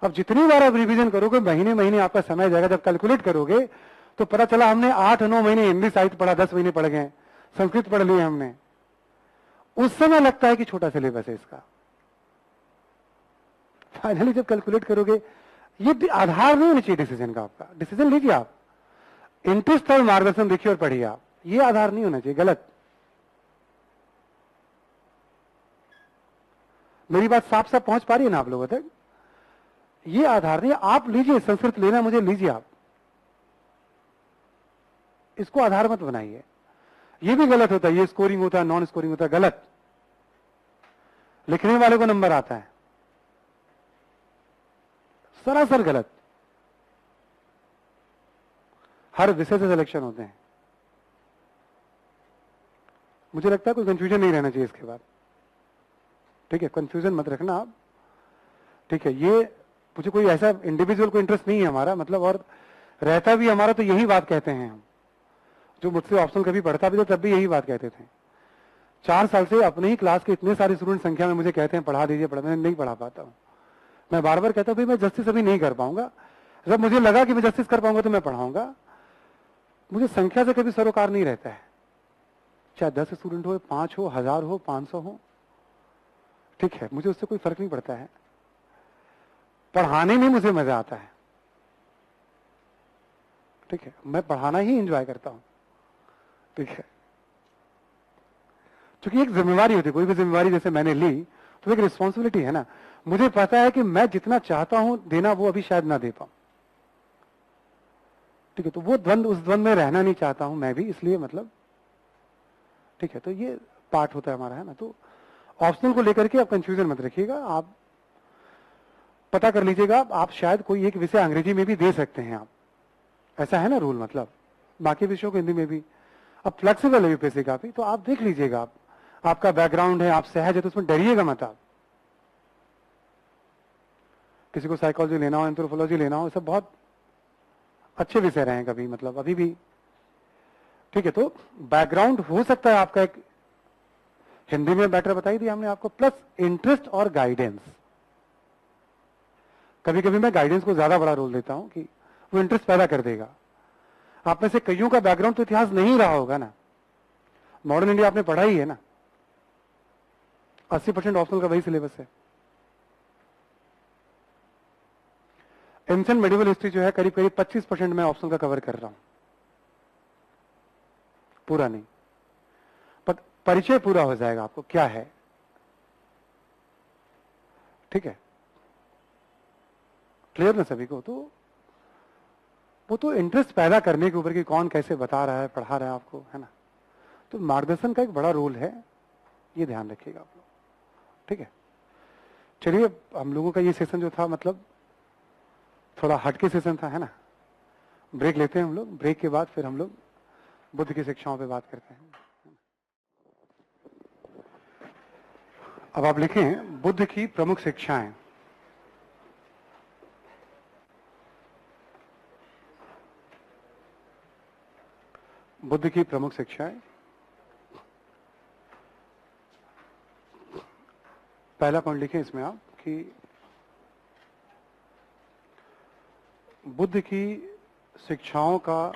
अब जितनी बार आप रिवीजन करोगे, महीने महीने आपका समय जाएगा, जब कैलकुलेट करोगे तो पता चला हमने 8-9 महीने हिंदी साहित्य पढ़ा, 10 महीने पढ़ गए, संस्कृत पढ़ लिए हमने। उस समय लगता है कि छोटा सिलेबस है इसका। फाइनली जब कैलकुलेट करोगे, ये आधार नहीं होना चाहिए डिसीजन का। आपका डिसीजन लीजिए आप, इंटरेस्ट और मार्गदर्शन देखिए और पढ़िए आप, ये आधार नहीं होना चाहिए, गलत। मेरी बात साफ साफ पहुंच पा रही है ना आप लोगों तक? ये आधार नहीं, आप लीजिए, संस्कृत लेना मुझे लीजिए आप, इसको आधार मत बनाइए। ये भी गलत होता है, ये स्कोरिंग होता है, नॉन स्कोरिंग होता है, गलत। लिखने वाले को नंबर आता है, सरासर गलत। हर विषय से सिलेक्शन होते हैं। मुझे लगता है कोई कंफ्यूजन नहीं रहना चाहिए इसके बाद, ठीक है, कंफ्यूजन मत रखना आप, ठीक है। ये मुझे कोई ऐसा इंडिविजुअल को इंटरेस्ट नहीं है हमारा, मतलब, और रहता भी हमारा तो यही बात कहते हैं हम, जो मुझसे ऑप्शनल कभी पढ़ता भी था तब भी यही बात कहते थे। 4 साल से अपने ही क्लास के इतने सारे स्टूडेंट संख्या में मुझे कहते हैं पढ़ा दीजिए, मैं नहीं पढ़ा पाता हूँ। मैं बार बार कहता हूँ भाई मैं जस्टिस अभी नहीं कर पाऊंगा, जब मुझे लगा कि मैं जस्टिस कर पाऊंगा तो मैं पढ़ाऊंगा। मुझे संख्या से कभी सरोकार नहीं रहता है, चाहे 10 स्टूडेंट हो, 5 हो, 1000 हो, 500 हो, ठीक है, मुझे उससे कोई फर्क नहीं पड़ता है। पढ़ाने में मुझे मजा आता है, ठीक है, मैं पढ़ाना ही एंजॉय करता हूं, ठीक है। क्योंकि एक जिम्मेवारी होती है, कोई भी जिम्मेवारी जैसे मैंने ली तो एक रिस्पॉन्सिबिलिटी है ना। मुझे पता है कि मैं जितना चाहता हूं देना वो अभी शायद ना दे पाऊं, ठीक है, तो वो द्वंद्व, उस द्वंद्व में रहना नहीं चाहता हूं मैं भी, इसलिए मतलब, ठीक है, तो ये पार्ट होता है हमारा, है ना। तो ऑप्शनल को लेकर के आप कंफ्यूजन मत रखिएगा, आप पता कर लीजिएगा, आप शायद कोई एक विषय अंग्रेजी में भी दे सकते हैं आप, ऐसा है ना रूल, मतलब बाकी विषयों को हिंदी में भी। अब फ्लेक्सिबल है यूपीएससी का भी, तो आप देख लीजिएगा, आप, आपका बैकग्राउंड है, आप सहज है तो उसमें डरिएगा मत आप। किसी को साइकोलॉजी लेना हो, एंथ्रोपोलॉजी लेना हो, सब बहुत अच्छे विषय रहे हैं कभी, मतलब अभी भी, ठीक है। तो बैकग्राउंड हो सकता है आपका एक, हिंदी में बेटर बताई दिया हमने आपको, प्लस इंटरेस्ट और गाइडेंस। कभी कभी मैं गाइडेंस को ज्यादा बड़ा रोल देता हूं कि वो इंटरेस्ट पैदा कर देगा। आप में से कईयों का बैकग्राउंड तो इतिहास नहीं रहा होगा ना, मॉडर्न इंडिया आपने पढ़ा ही है ना, 80% ऑप्शनल का वही सिलेबस है। एंशिएंट मेडिवल हिस्ट्री जो है करीब करीब 25% मैं ऑप्शनल का कवर कर रहा हूं, पूरा नहीं, पर परिचय पूरा हो जाएगा आपको क्या है। ठीक है, क्लियर ना सभी को? तो वो तो इंटरेस्ट पैदा करने के ऊपर कि कौन कैसे बता रहा है, पढ़ा रहा है आपको, है ना। तो मार्गदर्शन का एक बड़ा रोल है, ये ध्यान रखिएगा आप लोग। ठीक है, चलिए हम लोगों का ये सेशन जो था मतलब थोड़ा हटके सेशन था, है ना। ब्रेक लेते हैं हम लोग, ब्रेक के बाद फिर हम लोग बुद्ध की शिक्षाओं पे बात करते हैं। अब आप लिखें बुद्ध की प्रमुख शिक्षाएं। बुद्ध की प्रमुख शिक्षाएं। पहला पॉइंट लिखें इसमें आप कि बुद्ध की शिक्षाओं का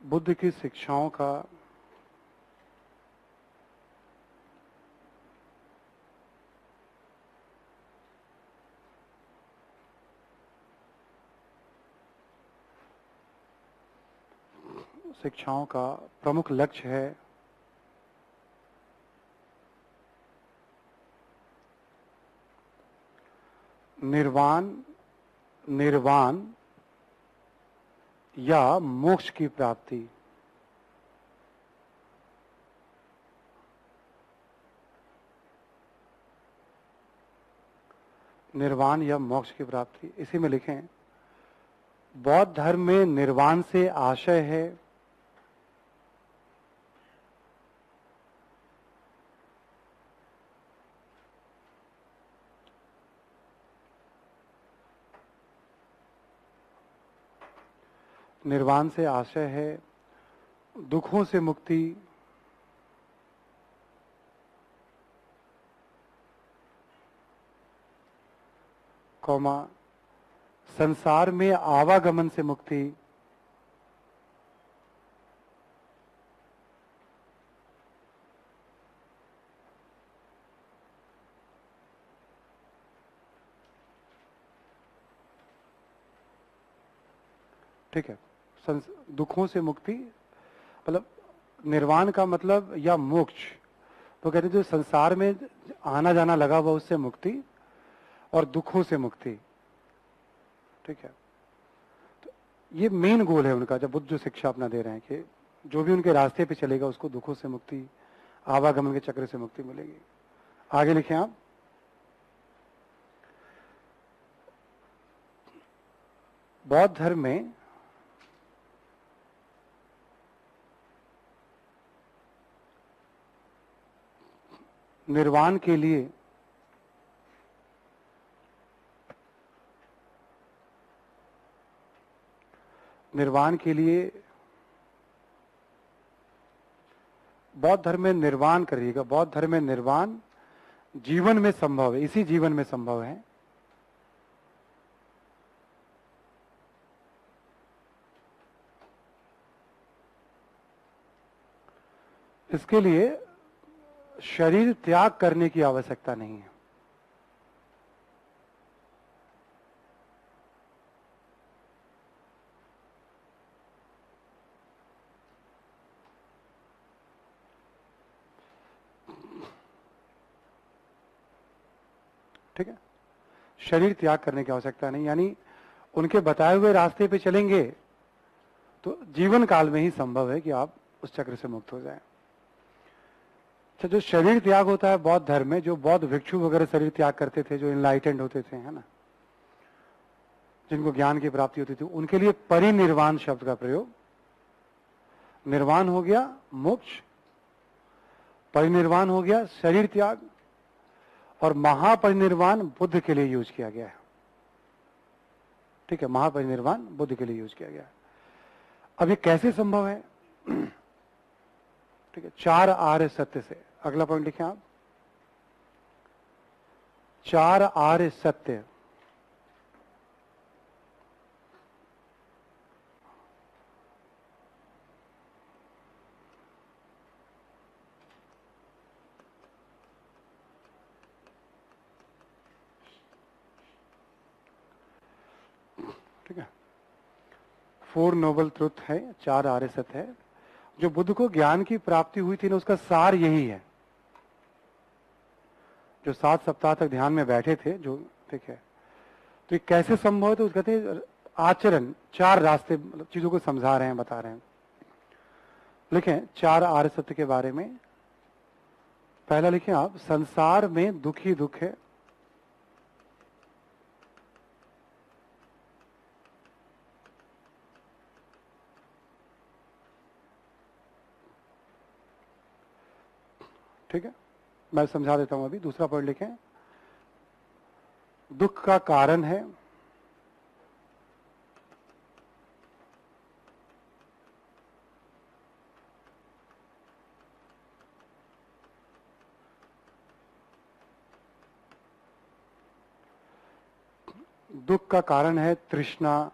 बुद्ध की शिक्षाओं का प्रमुख लक्ष्य है निर्वाण या मोक्ष की प्राप्ति। निर्वाण या मोक्ष की प्राप्ति, इसी में लिखें बौद्ध धर्म में निर्वाण से आशय है दुखों से मुक्ति, कौमा संसार में आवागमन से मुक्ति, ठीक है। दुखों से मुक्ति मतलब निर्वाण का मतलब या मोक्ष, तो कहते हैं जो संसार में आना जाना लगा हुआ उससे मुक्ति और दुखों से मुक्ति। ठीक है, तो ये मेन गोल है उनका, जब बुद्ध जो शिक्षा अपना दे रहे हैं कि जो भी उनके रास्ते पे चलेगा उसको दुखों से मुक्ति, आवागमन के चक्र से मुक्ति मिलेगी। आगे लिखें आप, बौद्ध धर्म में निर्वाण के लिए बौद्ध धर्म में निर्वाण करिएगा। बौद्ध धर्म में निर्वाण जीवन में संभव है, इसी जीवन में संभव है। इसके लिए शरीर त्याग करने की आवश्यकता नहीं है। ठीक है, शरीर त्याग करने की आवश्यकता नहीं, यानी उनके बताए हुए रास्ते पे चलेंगे तो जीवन काल में ही संभव है कि आप उस चक्र से मुक्त हो जाएं। अच्छा, जो शरीर त्याग होता है बौद्ध धर्म में, जो बौद्ध भिक्षु वगैरह शरीर त्याग करते थे, जो इनलाइटेंड होते थे, है ना, जिनको ज्ञान की प्राप्ति होती थी, उनके लिए परिनिर्वाण शब्द का प्रयोग, निर्वाण हो गया मोक्ष, परिनिर्वाण हो गया शरीर त्याग, और महापरिनिर्वाण बुद्ध के लिए यूज किया गया है। ठीक है, महापरिनिर्वाण बुद्ध के लिए यूज किया गया है। अब ये कैसे संभव है? ठीक है, 4 आर्य सत्य से। अगला पॉइंट लिखें आप, 4 आर्य सत्य। ठीक है। 4 नोबल ट्रुथ है, 4 आर्य सत्य है। जो बुद्ध को ज्ञान की प्राप्ति हुई थी ना, उसका सार यही है। जो 7 सप्ताह तक ध्यान में बैठे थे, जो ठीक है, तो ये कैसे संभव है? तो कहते हैं आचरण, 4 रास्ते, मतलब चीजों को समझा रहे हैं, बता रहे हैं। लिखें 4 आर्य सत्य के बारे में। पहला लिखें आप, संसार में दुख ही दुख है। ठीक है, मैं समझा देता हूं अभी। दूसरा पॉइंट लिखें, दुख का कारण है दुख का कारण है तृष्णा,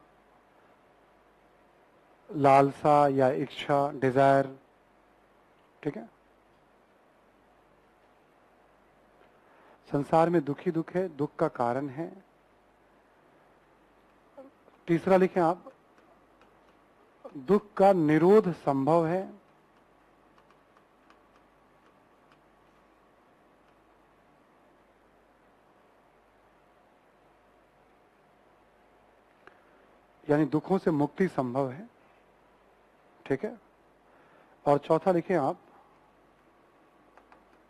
लालसा या इच्छा, डिजायर। ठीक है, संसार में दुख ही दुख है, दुख का कारण है। तीसरा लिखें आप, दुख का निरोध संभव है। यानी दुखों से मुक्ति संभव है। ठीक है, और चौथा लिखें आप,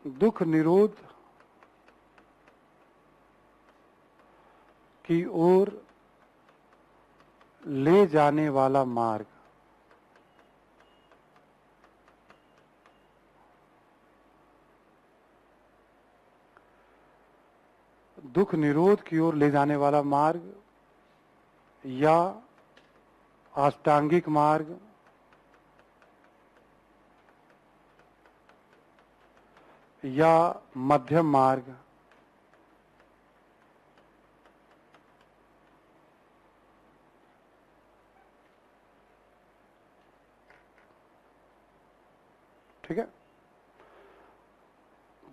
दुख निरोध की ओर ले जाने वाला मार्ग। दुख निरोध की ओर ले जाने वाला मार्ग या अष्टांगिक मार्ग या मध्यम मार्ग। ठीक है,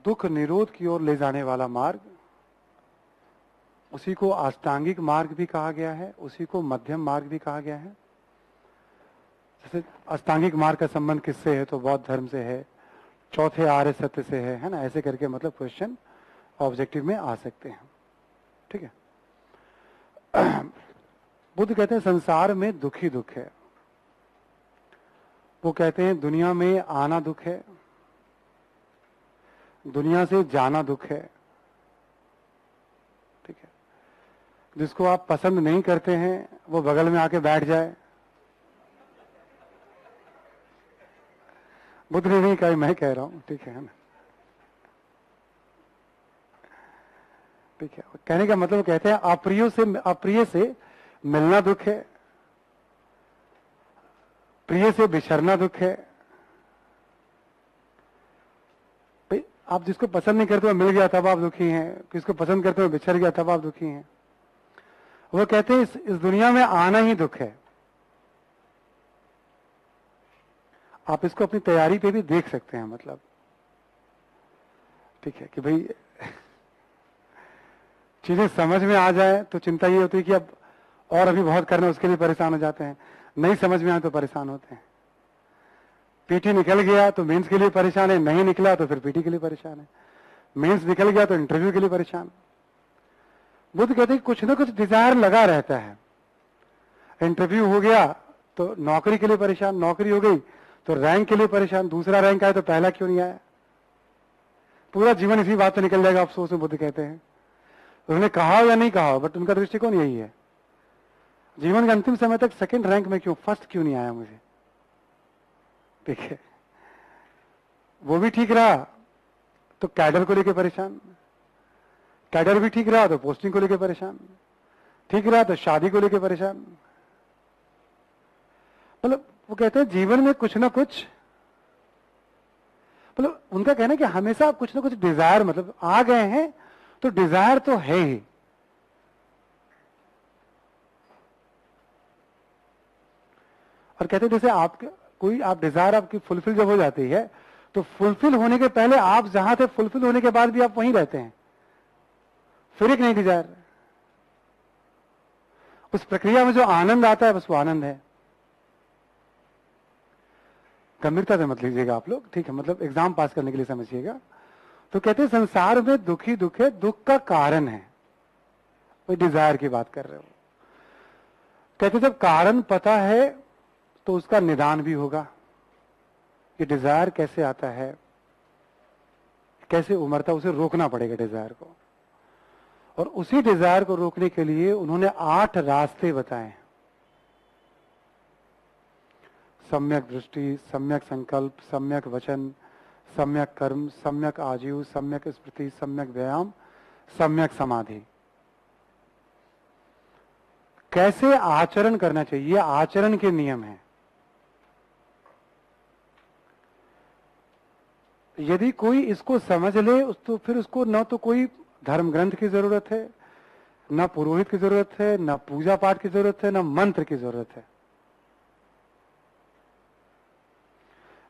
दुख निरोध की ओर ले जाने वाला मार्ग, उसी को अष्टांगिक मार्ग भी कहा गया है, उसी को मध्यम मार्ग भी कहा गया है। जैसे अष्टांगिक मार्ग का संबंध किससे है? तो बौद्ध धर्म से है, चौथे आर्य सत्य से है ना। ऐसे करके मतलब क्वेश्चन ऑब्जेक्टिव में आ सकते हैं। ठीक है, बुद्ध कहते हैं संसार में दुख ही दुख है। वो कहते हैं दुनिया में आना दुख है, दुनिया से जाना दुख है। ठीक है, जिसको आप पसंद नहीं करते हैं वो बगल में आके बैठ जाए। बुद्ध ने नहीं कहा, मैं कह रहा हूं। ठीक है ना, ठीक है। कहने का मतलब कहते हैं अप्रिय से मिलना दुख है, प्रिय से बिछड़ना दुख है। भाई आप जिसको पसंद नहीं करते हो मिल गया तब आप दुखी हैं, किसको पसंद करते हो बिछड़ गया तब आप दुखी हैं। वो कहते हैं इस दुनिया में आना ही दुख है। आप इसको अपनी तैयारी पे भी देख सकते हैं, मतलब ठीक है कि भाई चीजें समझ में आ जाए तो चिंता ये होती है कि अब और अभी बहुत करना, उसके लिए परेशान हो जाते हैं। नहीं समझ में आए तो परेशान होते हैं। पीटी निकल गया तो मेंस के लिए परेशान है, नहीं निकला तो फिर पीटी के लिए परेशान है, मेंस निकल गया तो इंटरव्यू के लिए परेशान। बुद्ध कहते हैं कुछ ना कुछ डिजायर लगा रहता है। इंटरव्यू हो गया तो नौकरी के लिए परेशान, नौकरी हो गई तो रैंक के लिए परेशान, दूसरा रैंक आया तो पहला क्यों नहीं आया। पूरा जीवन इसी बात पे निकल जाएगा अफसोस में। बुद्ध कहते हैं उन्होंने कहा या नहीं कहा, बट उनका दृष्टिकोण यही है। जीवन के अंतिम समय तक सेकंड रैंक में क्यों, फर्स्ट क्यों नहीं आया मुझे। ठीक है, वो भी ठीक रहा तो कैडर को लेकर परेशान, कैडर भी ठीक रहा तो पोस्टिंग को लेकर परेशान, ठीक रहा तो शादी को लेकर परेशान। मतलब वो कहते हैं जीवन में कुछ ना कुछ, मतलब उनका कहना है कि हमेशा आप कुछ ना कुछ डिजायर, मतलब आ गए हैं तो डिजायर तो है ही। और कहते हैं जैसे आपके कोई आप डिजायर आपकी फुलफिल जब हो जाती है तो फुलफिल होने के पहले आप जहां थे, फुलफिल होने के बाद भी आप वहीं रहते हैं, फिर एक नई डिजायर। उस प्रक्रिया में जो आनंद आता है बस वो आनंद है। गंभीरता से मत लीजिएगा आप लोग, ठीक है, मतलब एग्जाम पास करने के लिए समझिएगा। तो कहते हैं संसार में दुख ही दुख है, दुख का कारण है, कोई डिजायर की बात कर रहे हो। कहते जब कारण पता है तो उसका निदान भी होगा, कि डिजायर कैसे आता है, कैसे उमड़ता, उसे रोकना पड़ेगा डिजायर को। और उसी डिजायर को रोकने के लिए उन्होंने 8 रास्ते बताए। सम्यक दृष्टि, सम्यक संकल्प, सम्यक वचन, सम्यक कर्म, सम्यक आजीव, सम्यक स्मृति, सम्यक व्यायाम, सम्यक समाधि। कैसे आचरण करना चाहिए, ये आचरण के नियम हैं। यदि कोई इसको समझ ले तो फिर उसको न तो कोई धर्म ग्रंथ की जरूरत है, न पुरोहित की जरूरत है, न पूजा पाठ की जरूरत है, न मंत्र की जरूरत है।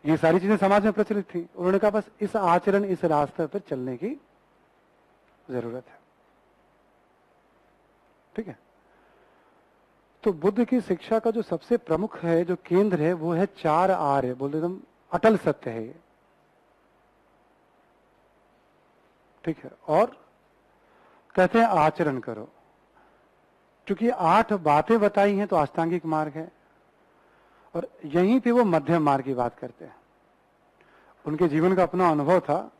ये सारी चीजें समाज में प्रचलित थी। उन्होंने कहा बस इस आचरण, इस रास्ते पर चलने की जरूरत है। ठीक है, तो बुद्ध की शिक्षा का जो सबसे प्रमुख है, जो केंद्र है, वो है 4 आर्य। बोलते एकदम अटल सत्य है ये। ठीक है, और कहते हैं आचरण करो। क्योंकि 8 बातें बताई हैं तो अष्टांगिक मार्ग है, और यहीं पे वो मध्यम मार्ग की बात करते हैं। उनके जीवन का अपना अनुभव था,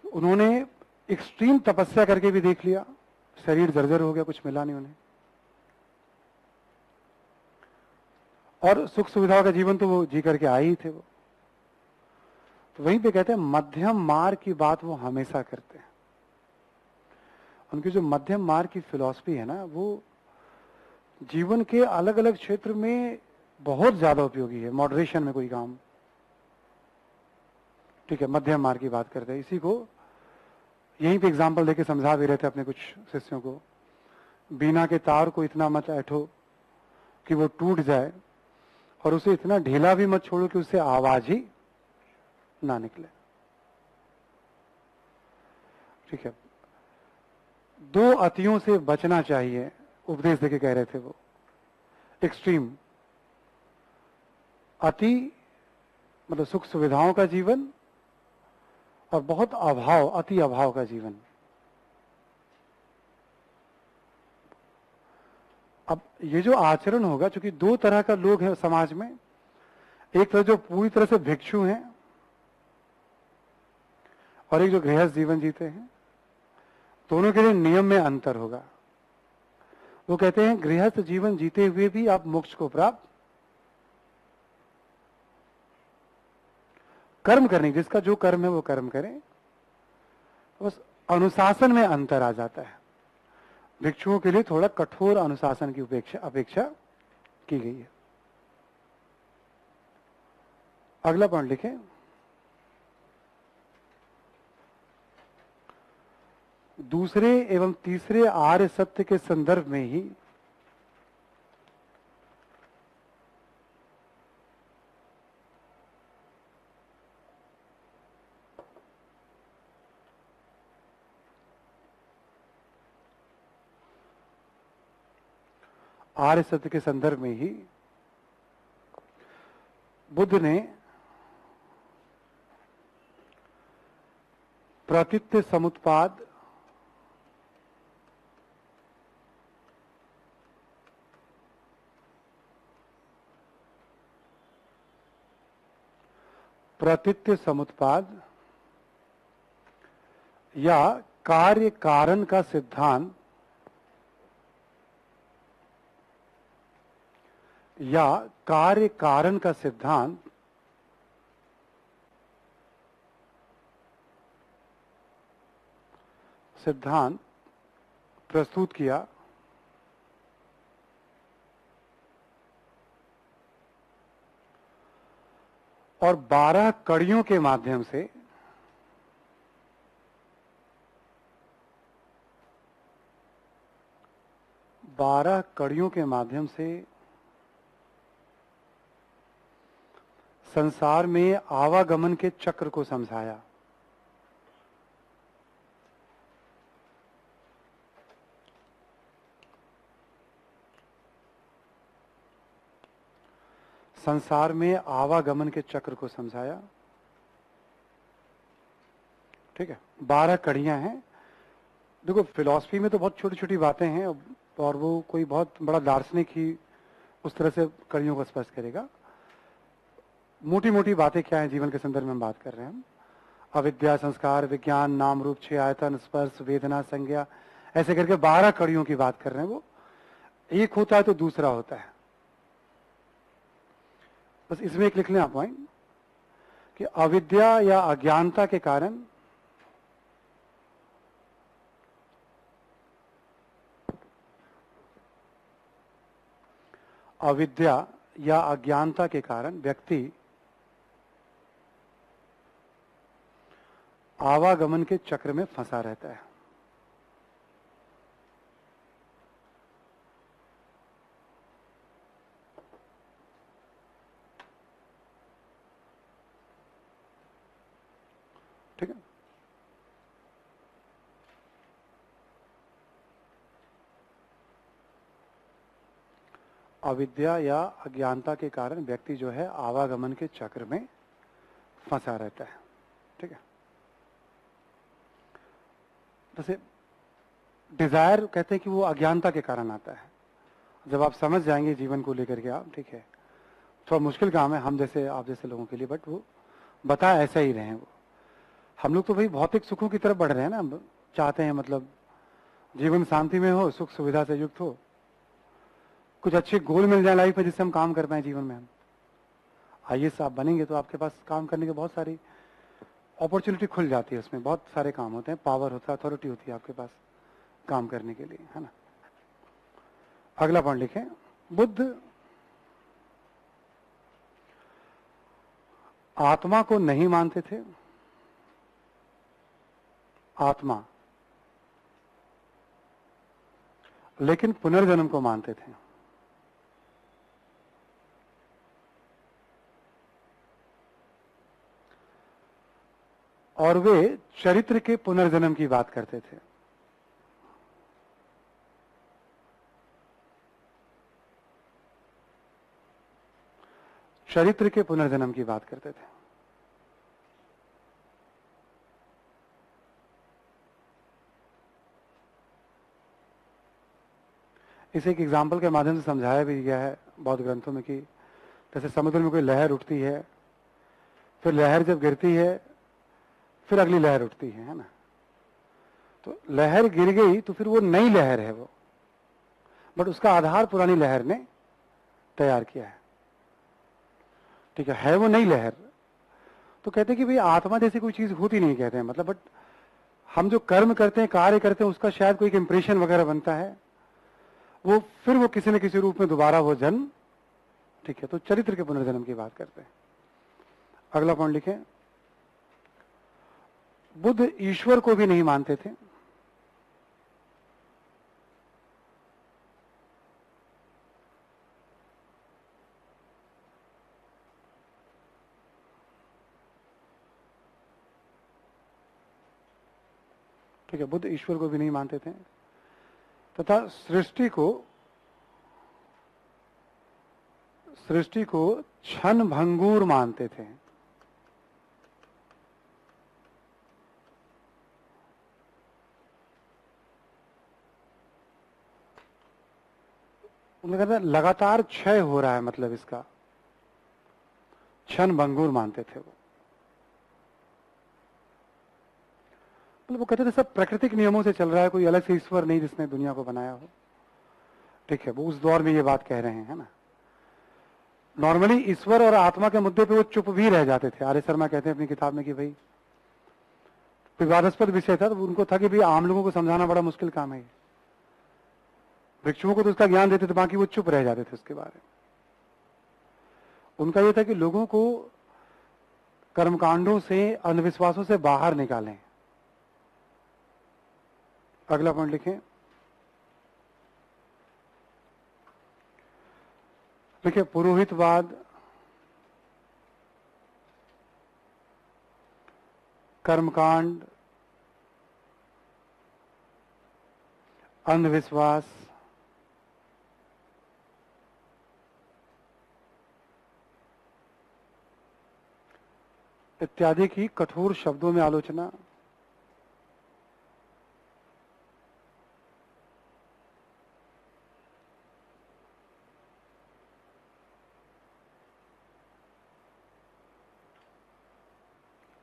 उन्होंने एक्सट्रीम तपस्या करके भी देख लिया, शरीर जर्जर हो गया, कुछ मिला नहीं उन्हें, और सुख सुविधाओं का जीवन तो वो जी करके आए ही थे वो। तो वहीं पे कहते हैं मध्यम मार्ग की बात वो हमेशा करते हैं। उनकी जो मध्यम मार्ग की फिलॉसफी है ना, वो जीवन के अलग अलग क्षेत्र में बहुत ज्यादा उपयोगी है। मॉडरेशन में कोई काम, ठीक है, मध्यम मार्ग की बात करते हैं। इसी को यहीं पे एग्जाम्पल देके समझा भी रहे थे अपने कुछ शिष्यों को। बीना के तार को इतना मत ऐठो कि वो टूट जाए, और उसे इतना ढीला भी मत छोड़ो कि उससे आवाज ही ना निकले। ठीक है, 2 अतियों से बचना चाहिए, उपदेश देके कह रहे थे वो। एक्सट्रीम अति मतलब सुख सुविधाओं का जीवन, और बहुत अभाव, अति अभाव का जीवन। अब ये जो आचरण होगा, चूंकि 2 तरह का लोग हैं समाज में, एक तरह जो पूरी तरह से भिक्षु हैं, और एक जो गृहस्थ जीवन जीते हैं। दोनों के लिए नियम में अंतर होगा। वो कहते हैं गृहस्थ जीवन जीते हुए भी आप मोक्ष को प्राप्त कर्म करने, जिसका जो कर्म है वो कर्म करें, बस अनुशासन में अंतर आ जाता है। भिक्षुओं के लिए थोड़ा कठोर अनुशासन की अपेक्षा की गई है। अगला पॉइंट लिखें, दूसरे एवं तीसरे आर्य सत्य के संदर्भ में ही आर्य सत्य के संदर्भ में ही बुद्ध ने प्रतीत्य समुत्पाद, प्रतीत्य समुत्पाद या कार्य कारण का सिद्धांत, या कार्य कारण का सिद्धांत प्रस्तुत किया। और 12 कड़ियों के माध्यम से संसार में आवागमन के चक्र को समझाया। संसार में आवागमन के चक्र को समझाया। ठीक है, 12 कड़ियां हैं। देखो फिलॉसफी में तो बहुत छोटी छोटी बातें हैं और वो कोई बहुत बड़ा दार्शनिक ही उस तरह से कड़ियों को स्पष्ट करेगा। मोटी मोटी बातें क्या है जीवन के संदर्भ में हम बात कर रहे हैं। हम अविद्या, संस्कार, विज्ञान, नाम रूप, छह आयतन, स्पर्श, वेदना, संज्ञा, ऐसे करके 12 कड़ियों की बात कर रहे हैं। वो एक होता है तो दूसरा होता है। बस इसमें एक लिख लें आप पॉइंट कि अविद्या या अज्ञानता के कारण अविद्या या अज्ञानता के कारण व्यक्ति आवागमन के चक्र में फंसा रहता है। ठीक है, अविद्या या अज्ञानता के कारण व्यक्ति जो है आवागमन के चक्र में फंसा रहता है। ठीक है, जैसे डिजायर कहते हैं कि वो अज्ञानता के कारण आता है। जब आप समझ जाएंगे जीवन को लेकर के आप, ठीक है, थोड़ा मुश्किल काम है हम जैसे आप जैसे लोगों के लिए, बट वो बता ऐसा ही रहे हैं। वो हम लोग तो भाई भौतिक सुखों की तरफ बढ़ रहे हैं ना, हम चाहते हैं मतलब जीवन शांति में हो, सुख सुविधा से युक्त हो, कुछ अच्छे गोल मिल जाए लाइफ में जिससे हम काम कर पाए जीवन में। हम आईएएस आप बनेंगे तो आपके पास काम करने की बहुत सारी अपॉर्चुनिटी खुल जाती है। उसमें बहुत सारे काम होते हैं, पावर होता है, अथॉरिटी होती है आपके पास काम करने के लिए, है ना। अगला पॉइंट लिखें, बुद्ध आत्मा को नहीं मानते थे। आत्मा, लेकिन पुनर्जन्म को मानते थे। और वे चरित्र के पुनर्जन्म की बात करते थे। चरित्र के पुनर्जन्म की बात करते थे। इसे एक एग्जाम्पल के माध्यम से समझाया भी गया है बहुत ग्रंथों में कि जैसे समुद्र में कोई लहर उठती है, फिर लहर जब गिरती है फिर अगली लहर उठती है ना। तो लहर गिर गई तो फिर वो नई लहर है वो, बट उसका आधार पुरानी लहर ने तैयार किया है। ठीक है वो नई लहर। तो कहते हैं कि भाई आत्मा जैसी कोई चीज होती नहीं, कहते हैं मतलब, बट हम जो कर्म करते हैं, कार्य करते हैं, उसका शायद कोई एक इंप्रेशन वगैरह बनता है, वो फिर वो किसी न किसी रूप में दोबारा वो जन्म। ठीक है, तो चरित्र के पुनर्जन्म की बात करते हैं। अगला पॉइंट लिखें, बुद्ध ईश्वर को भी नहीं मानते थे। ठीक है, बुद्ध ईश्वर को भी नहीं मानते थे तथा सृष्टि को क्षण भंगुर मानते थे। उन्होंने कहते हैं लगातार क्षय हो रहा है, मतलब इसका क्षण भंगुर मानते थे वो। मतलब वो कहते थे सब प्राकृतिक नियमों से चल रहा है, कोई अलग से ईश्वर नहीं जिसने दुनिया को बनाया हो। ठीक है, वो उस दौर में ये बात कह रहे हैं ना। नॉर्मली ईश्वर और आत्मा के मुद्दे पे वो चुप भी रह जाते थे। आर्य शर्मा कहते हैं अपनी किताब में कि भाई विवादास्पद विषय था, तो उनको था कि भाई आम लोगों को समझाना बड़ा मुश्किल काम है। भिक्षुओं को तो उसका ज्ञान देते थे, बाकी वो चुप रह जाते थे उसके बारे में। उनका यह था कि लोगों को कर्मकांडों से, अंधविश्वासों से बाहर निकालें। अगला पॉइंट लिखें, देखिए पुरोहितवाद, कर्मकांड, अंधविश्वास, इत्यादि की कठोर शब्दों में आलोचना,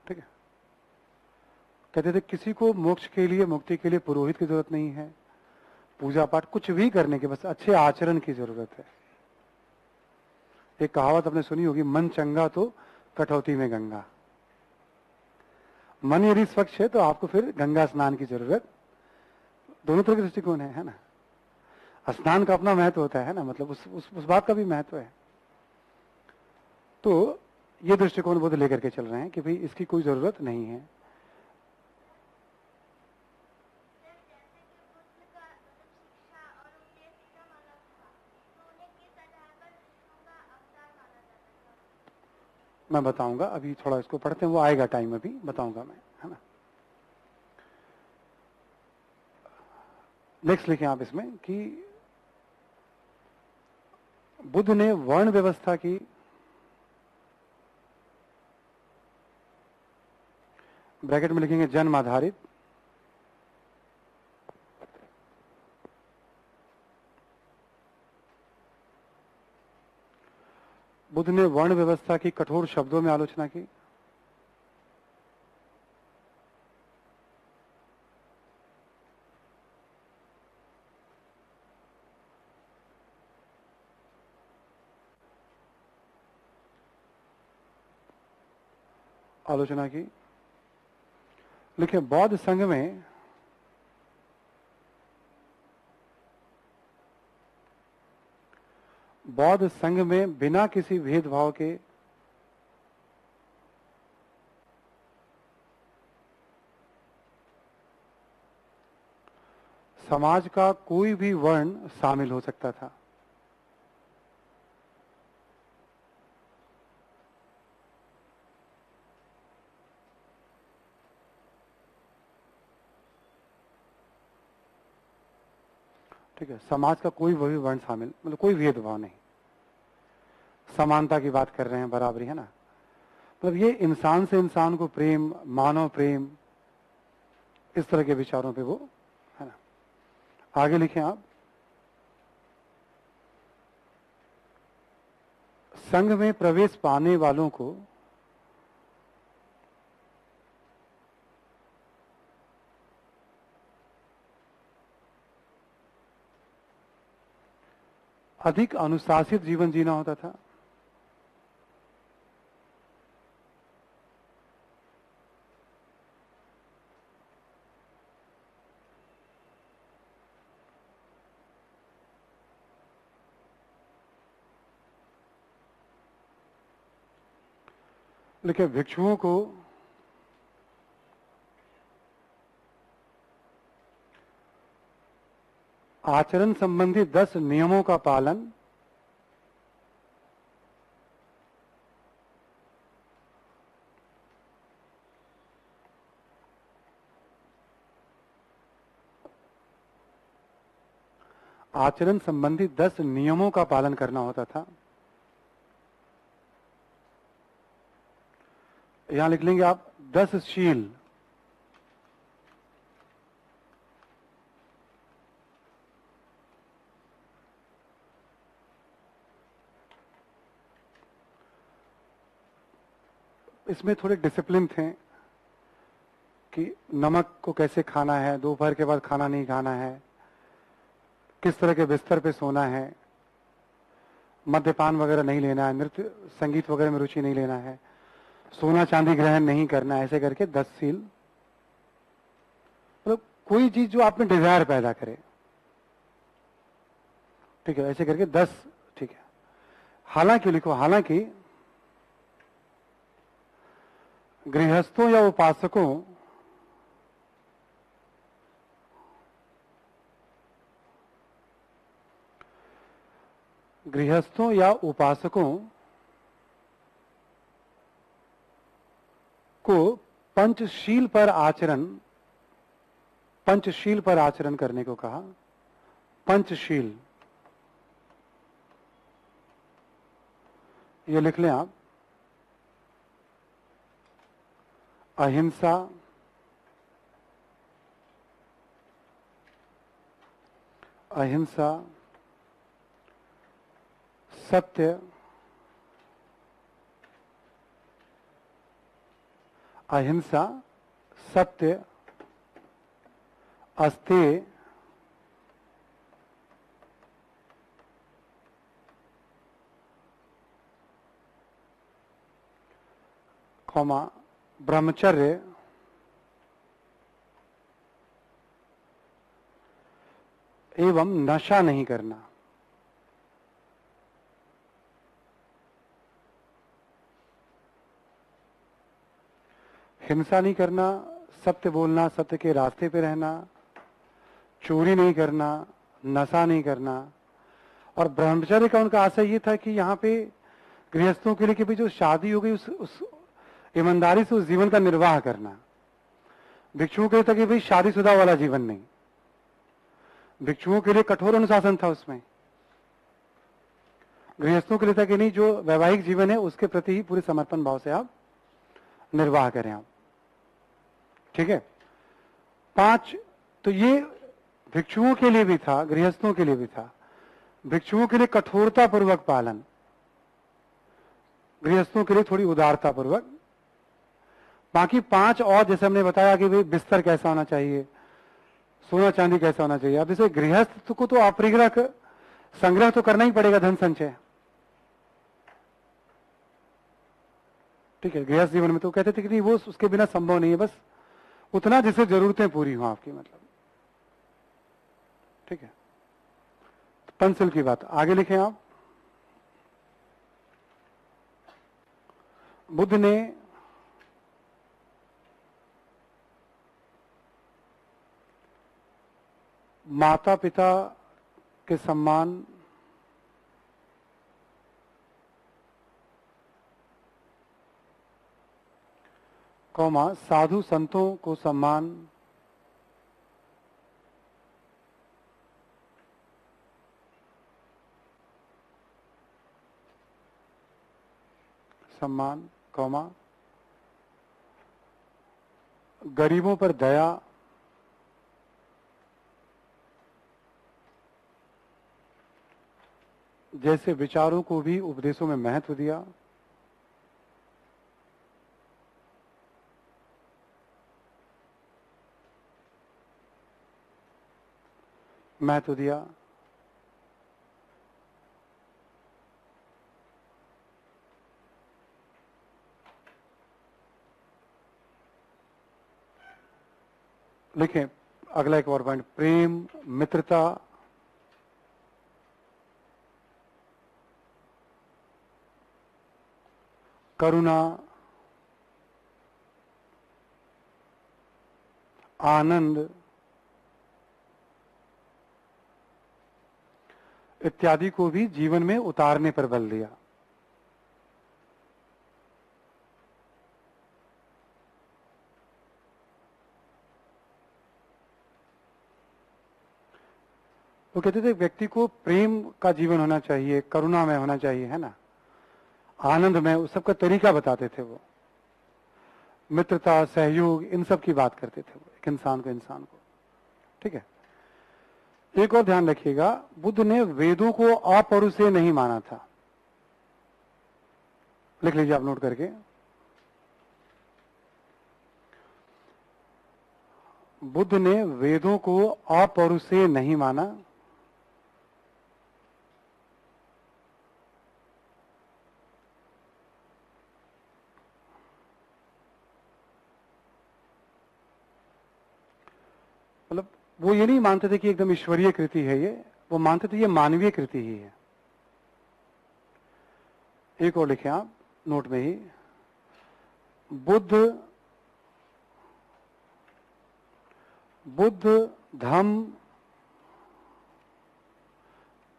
ठीक है। कहते थे किसी को मोक्ष के लिए, मुक्ति के लिए पुरोहित की जरूरत नहीं है, पूजा पाठ कुछ भी करने की, बस अच्छे आचरण की जरूरत है। एक कहावत आपने सुनी होगी, मन चंगा तो कटौती में गंगा। मन यदि स्वच्छ है तो आपको फिर गंगा स्नान की जरूरत, दोनों तरह के दृष्टिकोण है ना। स्नान का अपना महत्व होता है ना, मतलब उस बात का भी महत्व है। तो ये दृष्टिकोण बुद्ध लेकर के चल रहे हैं कि भाई इसकी कोई जरूरत नहीं है। मैं बताऊंगा, अभी थोड़ा इसको पढ़ते हैं, वो आएगा टाइम, अभी बताऊंगा मैं, है ना। नेक्स्ट लिखें आप इसमें कि बुद्ध ने वर्ण व्यवस्था की, ब्रैकेट में लिखेंगे जन्म आधारित, बुद्ध ने वर्ण व्यवस्था की कठोर शब्दों में आलोचना की। आलोचना की, लिखे बौद्ध संघ में बौद्ध संघ में बिना किसी भेदभाव के समाज का कोई भी वर्ण शामिल हो सकता था। ठीक है, समाज का कोई भी वर्ण शामिल, मतलब कोई भेदभाव नहीं, समानता की बात कर रहे हैं, बराबरी, है ना। मतलब ये इंसान से इंसान को प्रेम, मानव प्रेम, इस तरह के विचारों पे वो, है ना। आगे लिखें आप, संघ में प्रवेश पाने वालों को अधिक अनुशासित जीवन जीना होता था। लेकिन भिक्षुओं को आचरण संबंधी 10 नियमों का पालन आचरण संबंधी 10 नियमों का पालन करना होता था। यहां लिख लेंगे आप 10 शील। इसमें थोड़े डिसिप्लिन थे कि नमक को कैसे खाना है, दोपहर के बाद खाना नहीं खाना है, किस तरह के बिस्तर पे सोना है, मद्यपान वगैरह नहीं लेना है, नृत्य संगीत वगैरह में रुचि नहीं लेना है, सोना चांदी ग्रहण नहीं करना है, ऐसे करके 10 सील। मतलब कोई चीज जो आप में डिजायर पैदा करे, ठीक है, ऐसे करके 10, ठीक है। हालांकि लिखो, हालांकि गृहस्थों या उपासकों को पंचशील पर आचरण करने को कहा। पंचशील, ये लिख लें आप। अहिंसा, अहिंसा, सत्य, अहिंसा, सत्य, अस्तेय, कौमा ब्रह्मचर्य, एवं नशा नहीं करना। हिंसा नहीं करना, सत्य बोलना, सत्य के रास्ते पे रहना, चोरी नहीं करना, नशा नहीं करना। और ब्रह्मचर्य का उनका आशय ये था कि यहाँ पे गृहस्थों के लिए कि भाई जो शादी हो गई उस ईमानदारी से उस जीवन का निर्वाह करना। भिक्षुओं के लिए था कि भाई शादीशुदा वाला जीवन नहीं। भिक्षुओं के लिए कठोर अनुशासन था उसमें। गृहस्थों के लिए था कि नहीं, जो वैवाहिक जीवन है उसके प्रति ही पूरे समर्पण भाव से आप निर्वाह करें आप। ठीक है। 5, तो ये भिक्षुओं के लिए भी था, गृहस्थों के लिए भी था। भिक्षुओं के लिए कठोरता पूर्वक पालन, गृहस्थों के लिए थोड़ी उदारता पूर्वक। बाकी 5 और जैसे हमने बताया कि भाई बिस्तर कैसा होना चाहिए, सोना चांदी कैसा होना चाहिए। अब जैसे गृहस्थ को तो अपरिग्रह संग्रह तो करना ही पड़ेगा, धन संचय। ठीक है। गृहस्थ जीवन में तो कहते थे कि नहीं, वो उसके बिना संभव नहीं है, बस उतना जिससे जरूरतें पूरी हो आपकी, मतलब। ठीक है। तो पंचशील की बात आगे लिखें आप। बुद्ध ने माता पिता के सम्मान, कौमा साधु संतों को सम्मान, सम्मान, कौमा गरीबों पर दया, जैसे विचारों को भी उपदेशों में महत्व दिया। महत्व दिया। लिखें अगला एक और पॉइंट, प्रेम, मित्रता, करुणा, आनंद इत्यादि को भी जीवन में उतारने पर बल दिया। वो कहते थे व्यक्ति को प्रेम का जीवन होना चाहिए, करुणा में होना चाहिए, है ना, आनंद में, उस सब का तरीका बताते थे वो। मित्रता, सहयोग, इन सब की बात करते थे वो, एक इंसान को। ठीक है। एक और ध्यान रखिएगा, बुद्ध ने वेदों को अपौरुषेय नहीं माना था। लिख लीजिए आप नोट करके। बुद्ध ने वेदों को अपौरुषेय नहीं माना। मतलब वो ये नहीं मानते थे कि एकदम ईश्वरीय कृति है ये, वो मानते थे ये मानवीय कृति ही है। एक और लिखें आप नोट में ही, बुद्ध धम्म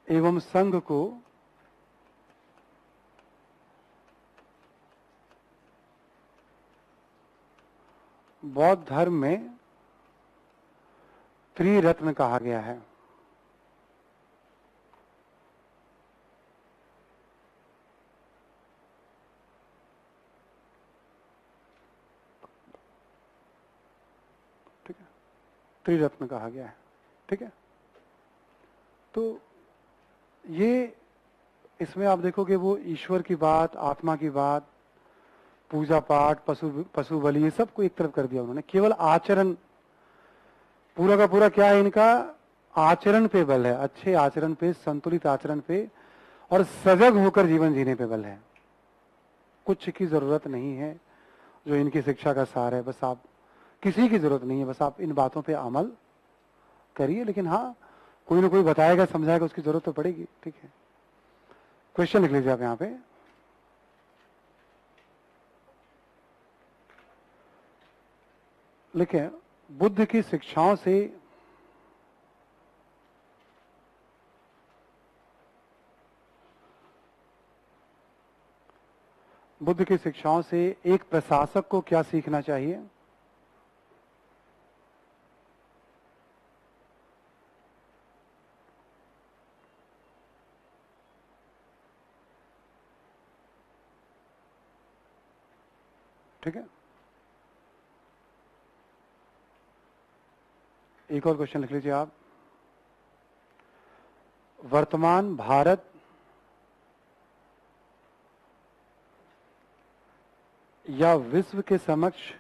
एवं संघ को बौद्ध धर्म में त्रिरत्न कहा गया है। त्रिरत्न कहा गया है। ठीक है, तो ये इसमें आप देखोगे वो ईश्वर की बात, आत्मा की बात, पूजा पाठ, पशु बलि, ये सब को एक तरफ कर दिया उन्होंने। केवल आचरण, पूरा का पूरा क्या है इनका, आचरण पे बल है, अच्छे आचरण पे, संतुलित आचरण पे और सजग होकर जीवन जीने पे बल है। कुछ की जरूरत नहीं है जो इनकी शिक्षा का सार है। बस आप, किसी की जरूरत नहीं है, बस आप इन बातों पे अमल करिए। लेकिन हाँ, कोई ना कोई बताएगा, समझाएगा, उसकी जरूरत तो पड़ेगी। ठीक है, क्वेश्चन लिख लीजिए आप यहां पे। लिखें, बुद्ध की शिक्षाओं से बुद्ध की शिक्षाओं से एक प्रशासक को क्या सीखना चाहिए? ठीक है, एक और क्वेश्चन लिख लीजिए आप। वर्तमान भारत या विश्व के समक्ष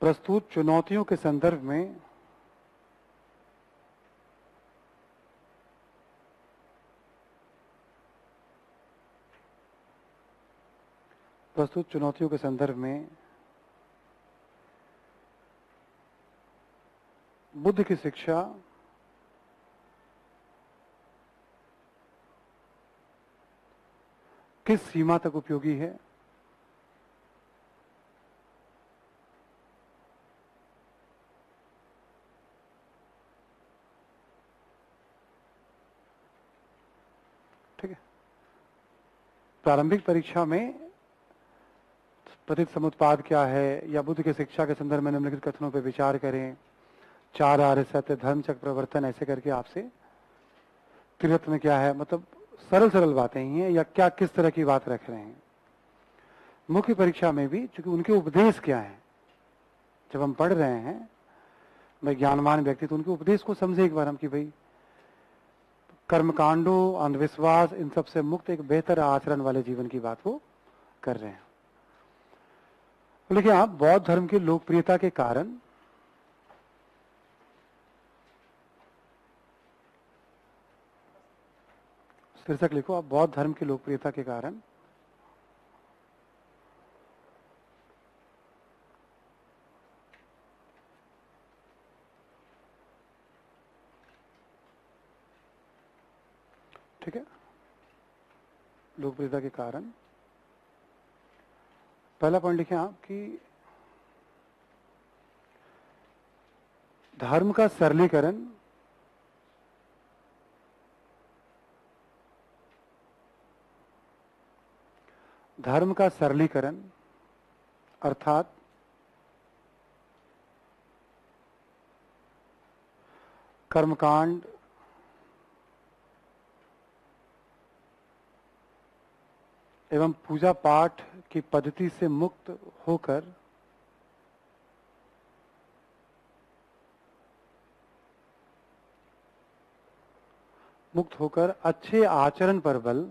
प्रस्तुत चुनौतियों के संदर्भ में बुद्ध की शिक्षा किस सीमा तक उपयोगी है? ठीक है, प्रारंभिक परीक्षा में प्रतित समुत्पाद क्या है, या बुद्ध की शिक्षा के संदर्भ में निम्नलिखित कथनों पर विचार करें, 4 आर्य सत्य, धर्म चक्र प्रवर्तन, ऐसे करके आपसे त्रिरत्न क्या है, मतलब सरल सरल बातें ही हैं, या क्या किस तरह की बात रख रहे हैं। मुख्य परीक्षा में भी चूंकि उनके उपदेश क्या है, जब हम पढ़ रहे हैं, मैं ज्ञानवान व्यक्ति, तो उनके उपदेश को समझे एक बार हम कि भाई कर्मकांडों, अंधविश्वास, इन सब से मुक्त एक बेहतर आचरण वाले जीवन की बात वो कर रहे हैं। लेकिन आप बौद्ध धर्म की लोकप्रियता के कारण शीर्षक लिखो आप, बौद्ध धर्म की लोकप्रियता के कारण ठीक है, लोकप्रियता के कारण पहला पॉइंट लिखें आप कि धर्म का सरलीकरण अर्थात कर्मकांड एवं पूजा पाठ की पद्धति से मुक्त होकर अच्छे आचरण पर बल,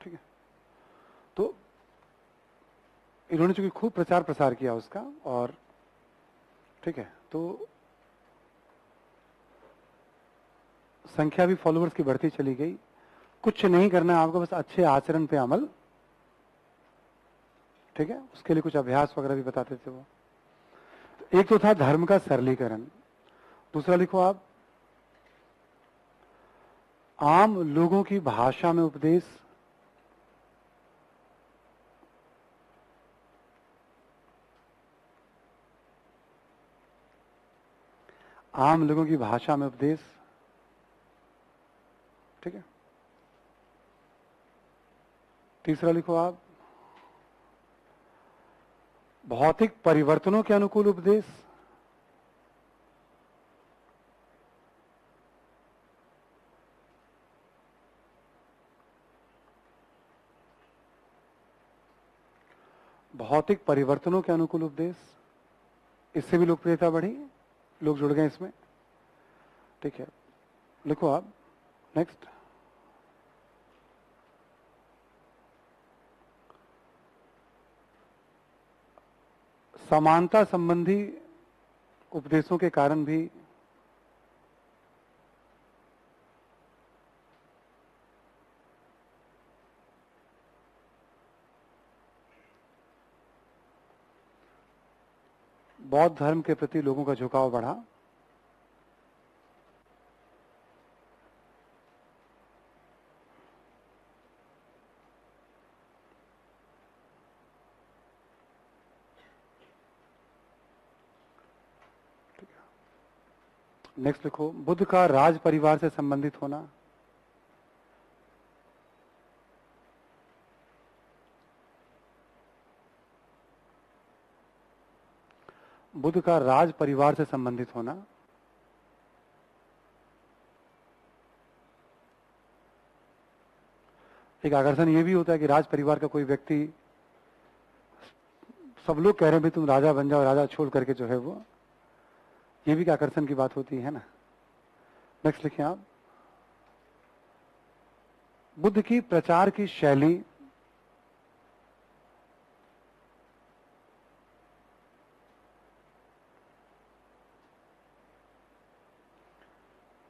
ठीक है। तो इन्होंने चूंकि खूब प्रचार प्रसार किया उसका, और ठीक है, तो संख्या भी फॉलोअर्स की बढ़ती चली गई। कुछ नहीं करना है आपको, बस अच्छे आचरण पे अमल, ठीक है। उसके लिए कुछ अभ्यास वगैरह भी बताते थे वो। तो एक तो था धर्म का सरलीकरण, दूसरा लिखो आप आम लोगों की भाषा में उपदेश, आम लोगों की भाषा में उपदेश, ठीक है। तीसरा लिखो आप भौतिक परिवर्तनों के अनुकूल उपदेश, भौतिक परिवर्तनों के अनुकूल उपदेश, इससे भी लोकप्रियता बढ़ी, लोग जुड़ गए इसमें। ठीक है, लिखो आप नेक्स्ट। समानता संबंधी उपदेशों के कारण भी बौद्ध धर्म के प्रति लोगों का झुकाव बढ़ा। नेक्स्ट लिखो, बुद्ध का राज परिवार से संबंधित होना। बुद्ध का राज परिवार से संबंधित होना। एक आकर्षण ये भी होता है कि राज परिवार का कोई व्यक्ति, सब लोग कह रहे हैं भाई तुम राजा बन जाओ, राजा छोड़ करके जो है वो, ये भी एक आकर्षण की बात होती है ना। नेक्स्ट लिखिए आप, बुद्ध की प्रचार की शैली।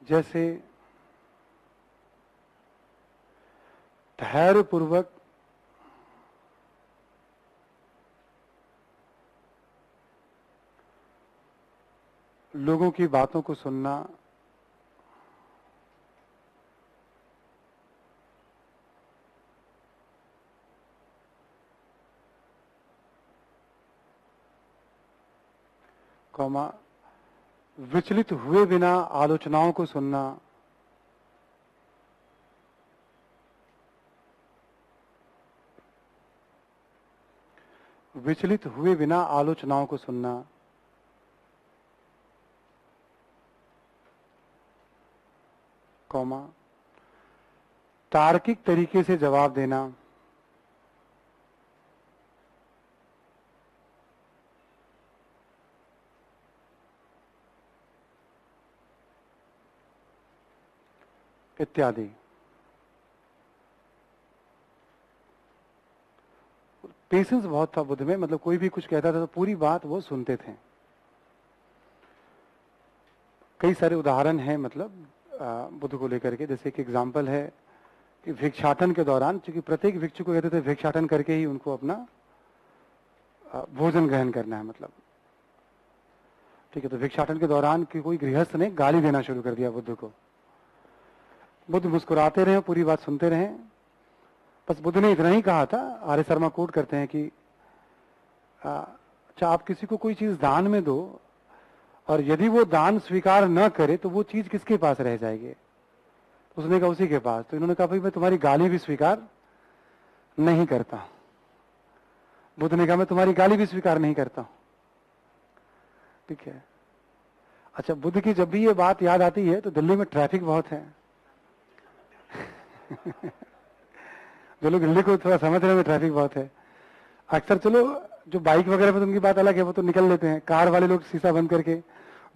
जैसे धैर्यपूर्वक लोगों की बातों को सुनना, कौमा विचलित हुए बिना आलोचनाओं को सुनना, विचलित हुए बिना आलोचनाओं को सुनना, कौमा तार्किक तरीके से जवाब देना, इत्यादि। पेशेंस बहुत था बुद्ध में, मतलब कोई भी कुछ कहता था तो पूरी बात वो सुनते थे। कई सारे उदाहरण हैं मतलब बुद्ध को लेकर के। जैसे एक एग्जाम्पल है कि भिक्षाटन के दौरान, क्योंकि प्रत्येक भिक्षु को कहते थे भिक्षाटन करके ही उनको अपना भोजन ग्रहण करना है, मतलब ठीक है। तो भिक्षाटन के दौरान कि कोई गृहस्थ ने गाली देना शुरू कर दिया बुद्ध को। बुद्ध मुस्कुराते रहे, पूरी बात सुनते रहे। बस बुद्ध ने इतना ही कहा था, आर्य शर्मा कोट करते हैं कि अच्छा आप किसी को कोई चीज दान में दो और यदि वो दान स्वीकार न करे तो वो चीज किसके पास रह जाएगी? उसने कहा उसी के पास। तो इन्होंने कहा भाई मैं तुम्हारी गाली भी स्वीकार नहीं करता। बुद्ध ने कहा मैं तुम्हारी गाली भी स्वीकार नहीं करता। ठीक है। अच्छा, बुद्ध की जब भी ये बात याद आती है तो दिल्ली में ट्रैफिक बहुत है। जो लोग दिल्ली को थोड़ा समझ रहे हैं, ट्रैफिक बहुत है अक्सर। चलो जो बाइक वगैरह पे उनकी बात अलग है, वो तो निकल लेते हैं। कार वाले लोग शीशा बंद करके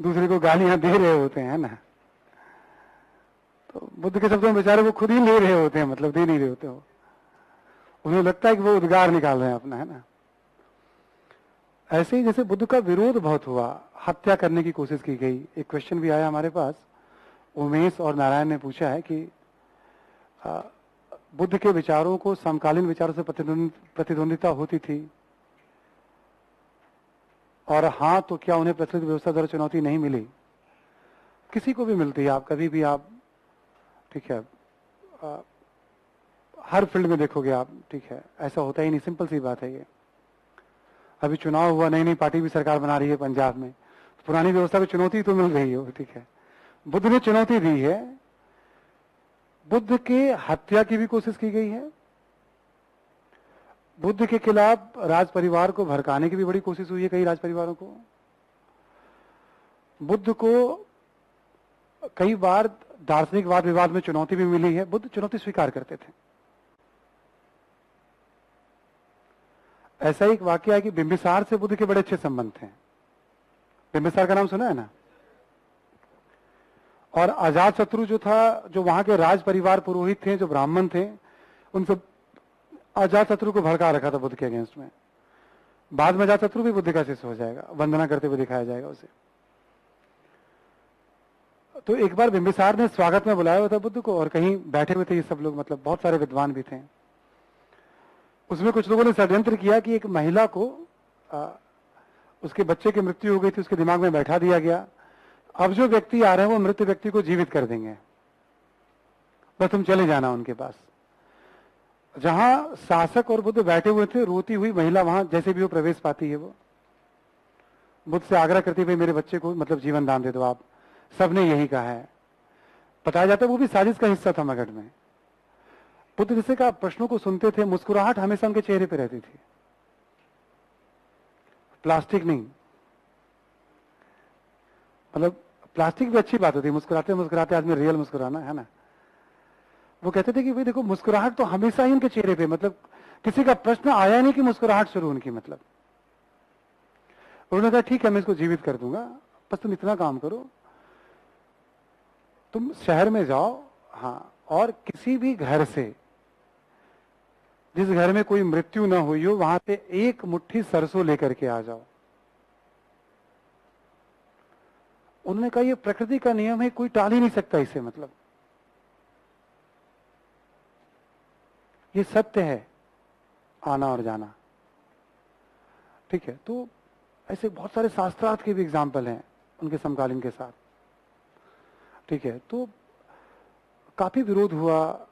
दूसरे को गालियां दे रहे होते हैं ना। तो बुद्ध के शब्दों में बेचारे वो खुद ही ले रहे होते हैं, मतलब दे नहीं रहे होते हो। उन्हें लगता है कि वो उद्गार निकाल रहे हैं अपना, है ना। ऐसे ही जैसे बुद्ध का विरोध बहुत हुआ, हत्या करने की कोशिश की गई। एक क्वेश्चन भी आया हमारे पास, उमेश और नारायण ने पूछा है कि बुद्ध के विचारों को समकालीन विचारों से प्रतिद्वंदिता होती थी, और हाँ तो क्या उन्हें प्रचलित व्यवस्था द्वारा चुनौती नहीं मिली? किसी को भी मिलती है, आप कभी भी आप, ठीक है, हर फील्ड में देखोगे आप, ठीक है, ऐसा होता ही नहीं। सिंपल सी बात है ये। अभी चुनाव हुआ, नई नई पार्टी भी सरकार बना रही है पंजाब में, पुरानी व्यवस्था को चुनौती तो मिल रही है, ठीक है। बुद्ध ने चुनौती दी है, बुद्ध के हत्या की भी कोशिश की गई है, बुद्ध के खिलाफ राज परिवार को भड़काने की भी बड़ी कोशिश हुई है कई राज परिवारों को। बुद्ध को कई बार दार्शनिक वाद विवाद में चुनौती भी मिली है। बुद्ध चुनौती स्वीकार करते थे। ऐसा एक वाकया है कि बिंबिसार से बुद्ध के बड़े अच्छे संबंध थे। बिंबिसार का नाम सुना है ना? और अजात शत्रु जो था, जो वहां के राज परिवार पुरोहित थे, जो ब्राह्मण थे, उन सब अजात शत्रु को भड़का रखा था बुद्ध के अगेंस्ट में। बाद में अजात शत्रु भी बुद्ध का शिष्य हो जाएगा, वंदना करते हुए दिखाया जाएगा उसे। तो एक बार बिंबिसार ने स्वागत में बुलाया हुआ था बुद्ध को, और कहीं बैठे हुए थे ये सब लोग, मतलब बहुत सारे विद्वान भी थे। उसमें कुछ लोगों ने षड्यंत्र किया कि एक महिला को उसके बच्चे की मृत्यु हो गई थी, उसके दिमाग में बैठा दिया गया। अब जो व्यक्ति आ रहे हैं वो मृत व्यक्ति को जीवित कर देंगे, बस तुम चले जाना उनके पास। जहां शासक और बुद्ध बैठे हुए थे, रोती हुई महिला वहां जैसे भी वो प्रवेश पाती है, वो बुद्ध से आग्रह करती है, मेरे बच्चे को मतलब जीवन दान दे दो आप। सबने यही कहा है। बताया जाता है वो भी साजिश का हिस्सा था मगध में। बुद्ध जैसे का प्रश्नों को सुनते थे, मुस्कुराहट हमेशा उनके चेहरे पर रहती थी, प्लास्टिक नहीं। मतलब प्लास्टिक भी अच्छी बात होती है, मुस्कुराते मुस्कुराते आदमी रियल मुस्कुराना है ना। वो कहते थे कि भाई देखो, मुस्कुराहट तो हमेशा ही उनके चेहरे पे, मतलब किसी का प्रश्न आया नहीं कि मुस्कुराहट शुरू उनकी। मतलब उन्होंने कहा ठीक है, मैं इसको जीवित कर दूंगा, बस तुम इतना काम करो, तुम शहर में जाओ, हाँ, और किसी भी घर से, जिस घर में कोई मृत्यु ना हुई हो, वहां से एक मुट्ठी सरसों लेकर के आ जाओ। उन्होंने कहा ये प्रकृति का नियम है, कोई टाल ही नहीं सकता इसे। मतलब ये सत्य है, आना और जाना। ठीक है, तो ऐसे बहुत सारे शास्त्रार्थ के भी एग्जाम्पल हैं उनके समकालीन के साथ। ठीक है, तो काफी विरोध हुआ।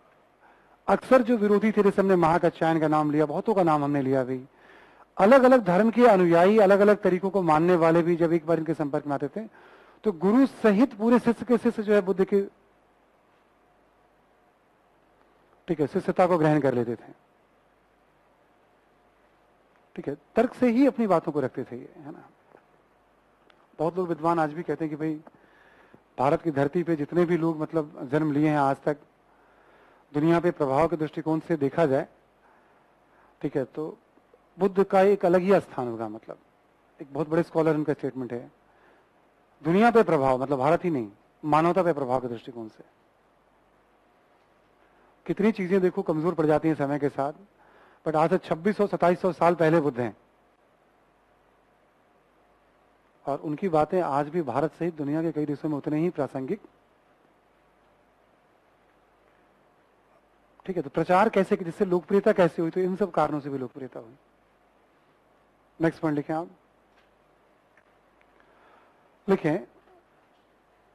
अक्सर जो विरोधी थे, जैसे हमने महाकात्यायन का नाम लिया, बहुतों का नाम हमने लिया भी, अलग अलग धर्म के अनुयायी, अलग अलग तरीकों को मानने वाले भी जब एक बार इनके संपर्क में आते थे, तो गुरु सहित पूरे शिष्य के शिष्य जो है बुद्ध की, ठीक है, शिष्यता को ग्रहण कर लेते थे। ठीक है, तर्क से ही अपनी बातों को रखते थे ये, है ना। बहुत लोग विद्वान आज भी कहते हैं कि भाई भारत की धरती पे जितने भी लोग मतलब जन्म लिए हैं आज तक, दुनिया पे प्रभाव के दृष्टिकोण से देखा जाए, ठीक है, तो बुद्ध का एक अलग ही स्थान होगा। मतलब एक बहुत बड़े स्कॉलर उनका स्टेटमेंट है, दुनिया पे प्रभाव मतलब भारत ही नहीं, मानवता पे प्रभाव के दृष्टिकोण से। कितनी चीजें देखो कमजोर पड़ जाती हैं समय के साथ, बट आज से 2600-2700 साल पहले बुद्ध हैं, और उनकी बातें आज भी भारत सहित दुनिया के कई देशों में उतने ही प्रासंगिक। ठीक है, तो प्रचार कैसे, जिससे लोकप्रियता कैसे हुई, तो इन सब कारणों से भी लोकप्रियता हुई। नेक्स्ट पॉइंट लिखें आप। लिखें,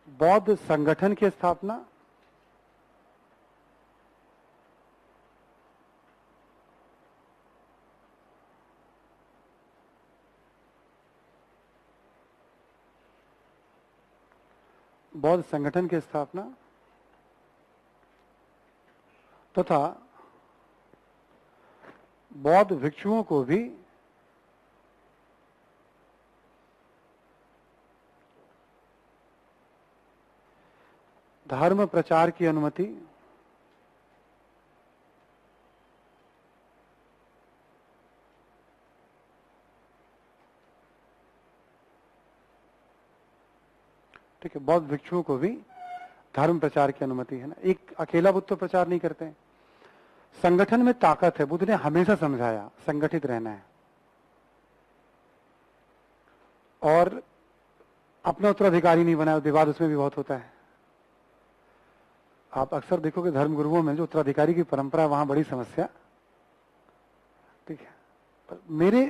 बौद्ध संगठन की स्थापना, बौद्ध संगठन की स्थापना तथा बौद्ध भिक्षुओं को भी धर्म प्रचार की अनुमति, ठीक है, बौद्ध भिक्षुओं को भी धर्म प्रचार की अनुमति है ना। एक अकेला बुद्ध तो प्रचार नहीं करते हैं, संगठन में ताकत है। बुद्ध ने हमेशा समझाया संगठित रहना है, और अपना उत्तराधिकारी नहीं बनाया। विवाद उसमें भी बहुत होता है। आप अक्सर देखोगे धर्म गुरुओं में जो उत्तराधिकारी की परंपरा, वहां बड़ी समस्या। ठीक है, पर मेरे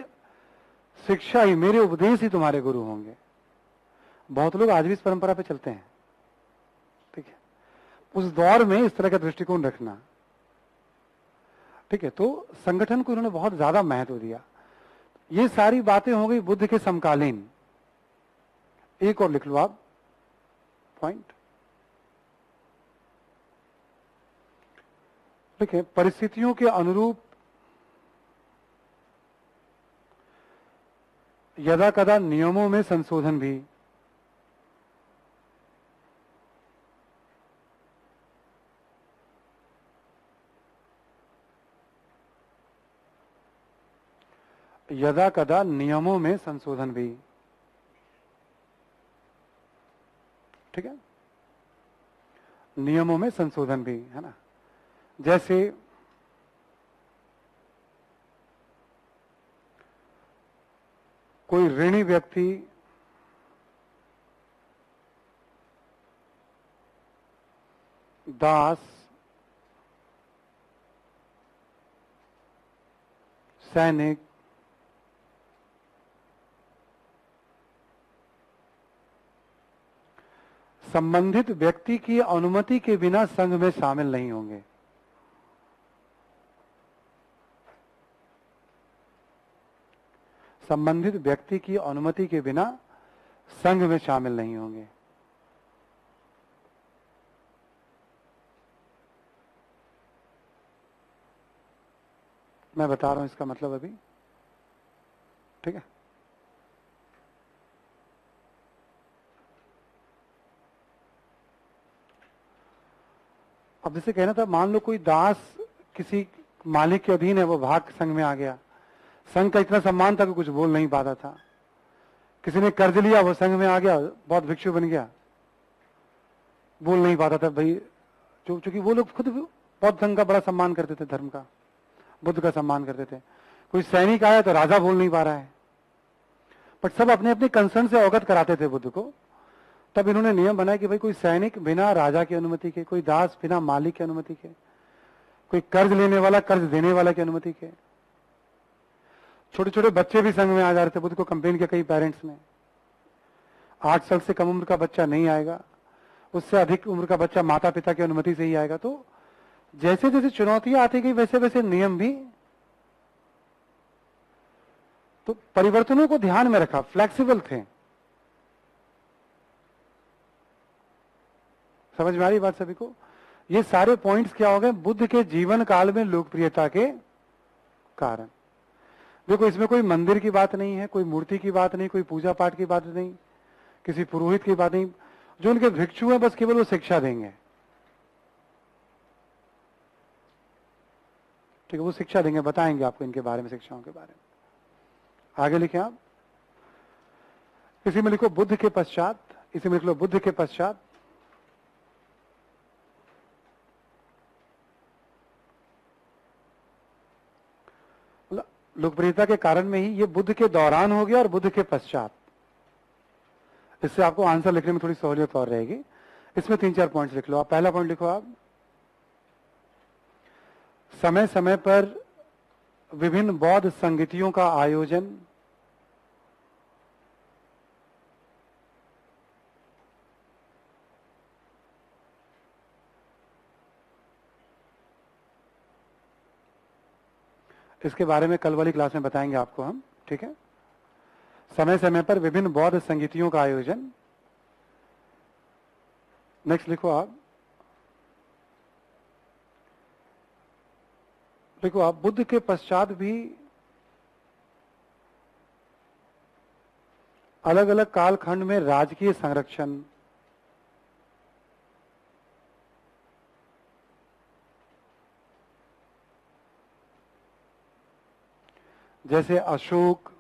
शिक्षा ही, मेरे उपदेश ही तुम्हारे गुरु होंगे। बहुत लोग आज भी इस परंपरा पे चलते हैं। ठीक है, उस दौर में इस तरह का दृष्टिकोण रखना। ठीक है, तो संगठन को उन्होंने बहुत ज्यादा महत्व दिया। ये सारी बातें हो गई बुद्ध के समकालीन। एक और लिख लो आप पॉइंट। ठीक है, परिस्थितियों के अनुरूप यदा कदा नियमों में संशोधन भी। यदा कदा नियमों में संशोधन भी। ठीक है, नियमों में संशोधन भी, है ना। जैसे कोई ऋणी व्यक्ति दास, सैनिक, संबंधित व्यक्ति की अनुमति के बिना संघ में शामिल नहीं होंगे। संबंधित व्यक्ति की अनुमति के बिना संघ में शामिल नहीं होंगे। मैं बता रहा हूं इसका मतलब अभी। ठीक है, अब जैसे कहना था, मान लो कोई दास किसी मालिक के अधीन है, वो भाग संघ में आ गया। संघ का इतना सम्मान था कि कुछ बोल नहीं पाता था। किसी ने कर्ज लिया, वो संघ में आ गया, बहुत भिक्षु बन गया, बोल नहीं पाता था भाई। चूंकि वो लोग खुद बौद्ध संघ का बड़ा सम्मान करते थे, धर्म का, बुद्ध का सम्मान करते थे। कोई सैनिक आया तो राजा बोल नहीं पा रहा है, बट सब अपने अपने कंसर्न से अवगत कराते थे बुद्ध को। तब इन्होंने नियम बनाया कि भाई कोई सैनिक बिना राजा की अनुमति के, कोई दास बिना मालिक की अनुमति के, कोई कर्ज लेने वाला कर्ज देने वाला की अनुमति के। छोटे छोटे बच्चे भी संघ में आ जा रहे थे। बुद्ध को कंप्लेन किया कई पेरेंट्स ने, 8 साल से कम उम्र का बच्चा नहीं आएगा, उससे अधिक उम्र का बच्चा माता पिता की अनुमति से ही आएगा। तो जैसे जैसे चुनौतियां आती गई वैसे वैसे नियम भी तो परिवर्तनों को ध्यान में रखा, फ्लेक्सिबल थे। समझ में आ रही बात सभी को? ये सारे पॉइंट्स क्या हो गए बुद्ध के जीवन काल में लोकप्रियता के कारण। देखो, इसमें कोई मंदिर की बात नहीं है, कोई मूर्ति की बात नहीं, कोई पूजा पाठ की बात नहीं, किसी पुरोहित की बात नहीं। जो उनके भिक्षु हैं बस केवल वो शिक्षा देंगे। ठीक है, वो शिक्षा देंगे, बताएंगे आपको इनके बारे में, शिक्षाओं के बारे में। आगे लिखें आप, इसी में लिखो बुद्ध के पश्चात, इसी में लिख लो बुद्ध के पश्चात लोकप्रियता के कारण में ही ये बुद्ध के दौरान हो गया और बुद्ध के पश्चात। इससे आपको आंसर लिखने में थोड़ी सहूलियत और रहेगी। इसमें 3-4 पॉइंट्स लिख लो आप। पहला पॉइंट लिखो आप, समय समय पर विभिन्न बौद्ध संगतियों का आयोजन, इसके बारे में कल वाली क्लास में बताएंगे आपको हम। ठीक है, समय समय पर विभिन्न बौद्ध संगतियों का आयोजन। नेक्स्ट लिखो आप, देखो आप, बुद्ध के पश्चात भी अलग अलग कालखंड में राजकीय संरक्षण, जैसे अशोक,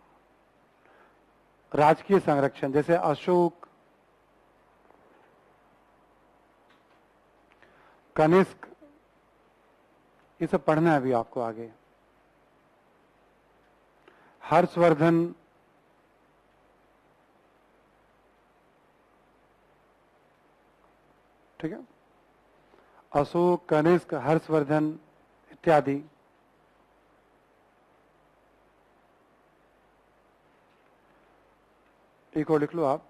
राजकीय संरक्षण जैसे अशोक, कनिष्क, ये सब पढ़ना है अभी आपको आगे। हर्षवर्धन, ठीक है, अशोक, कनिष्क, हर्षवर्धन इत्यादि। एक और लिख लो आप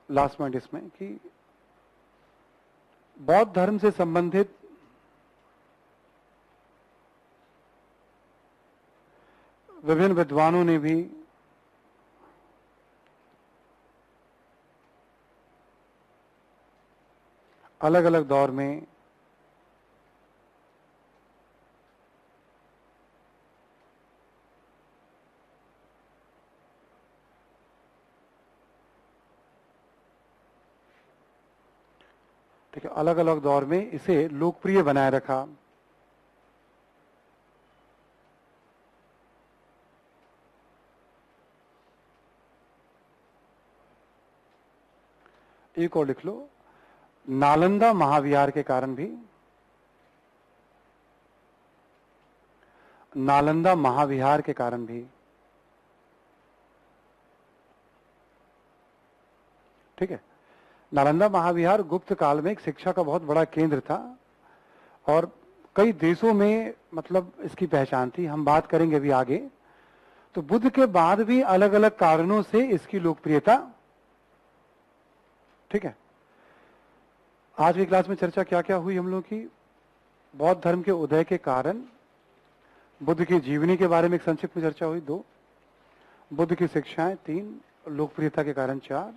लास्ट पॉइंट इसमें कि बौद्ध धर्म से संबंधित विभिन्न विद्वानों ने भी अलग अलग दौर में ठीक है, अलग अलग दौर में इसे लोकप्रिय बनाए रखा। एक और लिख लो, नालंदा महाविहार के कारण भी, नालंदा महाविहार के कारण भी, ठीक है। नालंदा महाविहार गुप्त काल में एक शिक्षा का बहुत बड़ा केंद्र था और कई देशों में मतलब इसकी पहचान थी। हम बात करेंगे अभी आगे। तो बुद्ध के बाद भी अलग अलग कारणों से इसकी लोकप्रियता, ठीक है। आज की क्लास में चर्चा क्या क्या हुई हम लोग की? बौद्ध धर्म के उदय के कारण, बुद्ध की जीवनी के बारे में एक संक्षिप्त में चर्चा हुई 2, बुद्ध की शिक्षाएं 3, लोकप्रियता के कारण 4।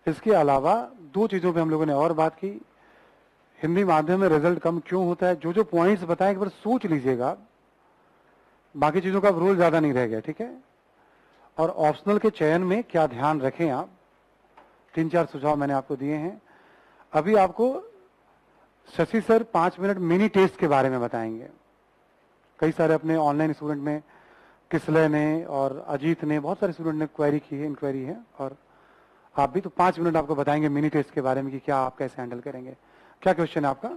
इसके अलावा 2 चीजों पे हम लोगों ने और बात की। हिंदी माध्यम में रिजल्ट कम क्यों होता है, जो जो पॉइंट्स बताएं एक बार सोच लीजिएगा, बाकी चीजों का रोल ज्यादा नहीं रह गया, ठीक है। और ऑप्शनल के चयन में क्या ध्यान रखें आप, 3-4 सुझाव मैंने आपको दिए हैं। अभी आपको Shashi sir 5 minute mini test के बारे में बताएंगे। कई सारे अपने ऑनलाइन स्टूडेंट में, किसले ने और अजीत ने, बहुत सारे स्टूडेंट ने क्वेरी की है, इंक्वायरी है, और आप भी। तो 5 मिनट आपको बताएंगे मिनी टेस्ट के बारे में कि क्या आप कैसे हैंडल करेंगे। क्या क्वेश्चन है आपका?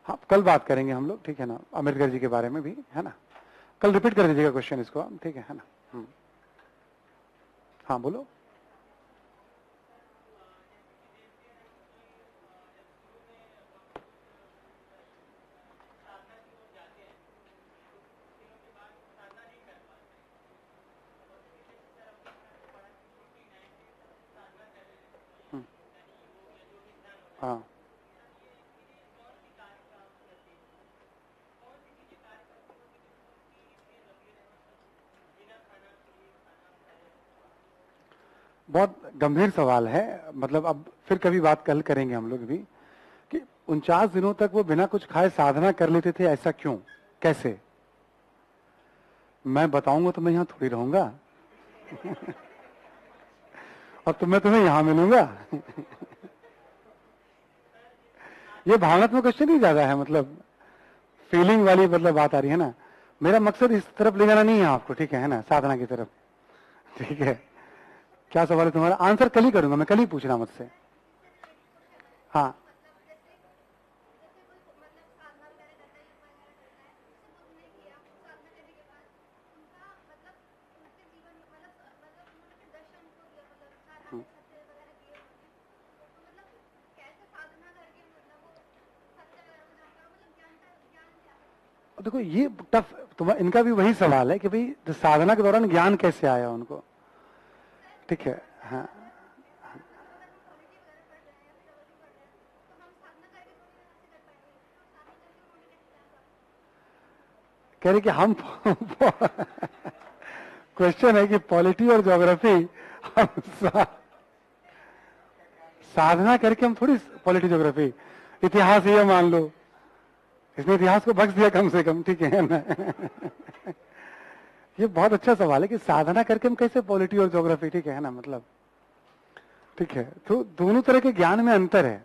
हाँ, कल बात करेंगे हम लोग, ठीक है ना, अम्बेडकर जी के बारे में भी, है ना। कल रिपीट कर दीजिएगा क्वेश्चन इसको, ठीक है ना। हाँ बोलो। हाँ, बहुत गंभीर सवाल है। मतलब अब फिर कभी बात कल करेंगे हम लोग भी कि 49 दिनों तक वो बिना कुछ खाए साधना कर लेते थे, ऐसा क्यों, कैसे? मैं बताऊंगा तो मैं यहां थोड़ी रहूंगा और तो मैं तुम्हें यहां मिलूंगा ये भावनात्मक क्वेश्चन ही ज्यादा है, मतलब फीलिंग वाली मतलब बात आ रही है ना। मेरा मकसद इस तरफ ले जाना नहीं है आपको, ठीक है ना, साधना की तरफ, ठीक है। क्या सवाल है तुम्हारा? आंसर कल ही करूंगा मैं, कल ही पूछना मुझसे। हाँ, देखो ये टफ, तुम्हारा इनका भी वही सवाल है कि भाई साधना के दौरान ज्ञान कैसे आया उनको, ठीक है। हाँ, कह रहे कि हम क्वेश्चन है कि पॉलिटी और ज्योग्राफी हम साधना करके हम थोड़ी, पॉलिटी ज्योग्राफी, इतिहास ये मान लो, इसने इतिहास को बख्श दिया कम से कम, ठीक है ना ये बहुत अच्छा सवाल है कि साधना करके हम कैसे पॉलिटी और ज्योग्राफी, ठीक है ना, मतलब ठीक है। तो दोनों तरह के ज्ञान में अंतर है,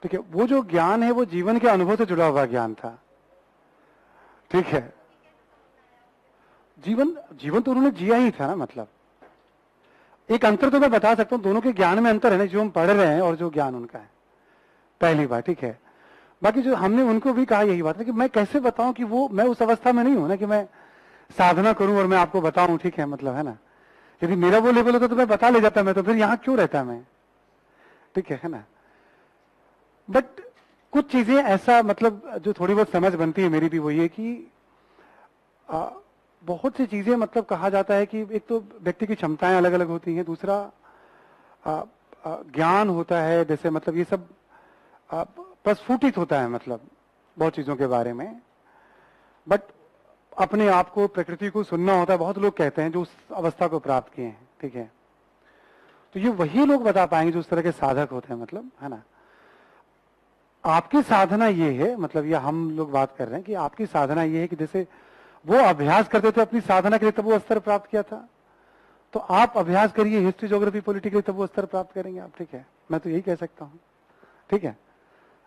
ठीक है। वो जो ज्ञान है वो जीवन के अनुभव से जुड़ा हुआ ज्ञान था, ठीक है। जीवन जीवन तो उन्होंने जिया ही था ना, मतलब एक अंतर तो मैं बता सकता हूं, दोनों के ज्ञान में अंतर है ना, जो हम पढ़ रहे हैं और जो ज्ञान उनका है, पहली बात, ठीक है। बाकी जो हमने उनको भी कहा यही बात है कि मैं कैसे बताऊं कि वो, मैं उस अवस्था में नहीं हूं ना कि मैं साधना करूं और मैं आपको बताऊं, ठीक है, मतलब है ना। यदि मेरा वो लेवल होता तो मैं बता ले जाता, मैं तो फिर यहां क्यों रहता मैं, ठीक है ना। बट कुछ चीजें ऐसा, मतलब जो थोड़ी बहुत समझ बनती है मेरी भी, वो ये कि बहुत सी चीजें, मतलब कहा जाता है कि एक तो व्यक्ति की क्षमताएं अलग अलग होती हैं, दूसरा ज्ञान होता है, जैसे मतलब ये सब प्रस्फुटित होता है, मतलब बहुत चीजों के बारे में। बट अपने आप को, प्रकृति को सुनना होता है, बहुत लोग कहते हैं जो उस अवस्था को प्राप्त किए हैं, ठीक है। तो ये वही लोग बता पाएंगे जो उस तरह के साधक होते हैं, मतलब है ना। आपकी साधना ये है, मतलब ये हम लोग बात कर रहे हैं कि आपकी साधना ये है कि जैसे वो अभ्यास करते थे अपनी साधना के लिए, तब वो स्तर प्राप्त किया था, तो आप अभ्यास करिए हिस्ट्री, ज्योग्राफी, पॉलिटिकल, तब वो स्तर प्राप्त करेंगे आप। ठीक है, मैं तो यही कह सकता हूँ। ठीक है,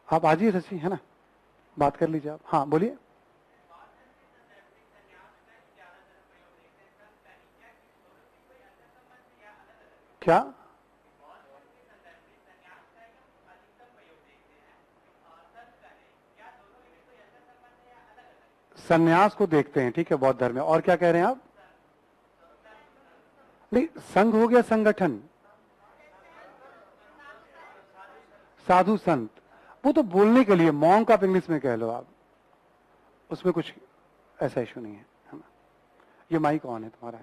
आप आ जाइए शशि, है ना, बात कर लीजिए आप। हाँ बोलिए। क्या? संन्यास को देखते हैं, ठीक है, बौद्ध धर्म में। और क्या कह रहे हैं आप? नहीं, संघ हो गया संगठन, साधु संत, वो तो बोलने के लिए, मॉन्क आप इंग्लिश में कह लो आप, उसमें कुछ ऐसा इशू नहीं है ना। ये माइक ऑन है तुम्हारा।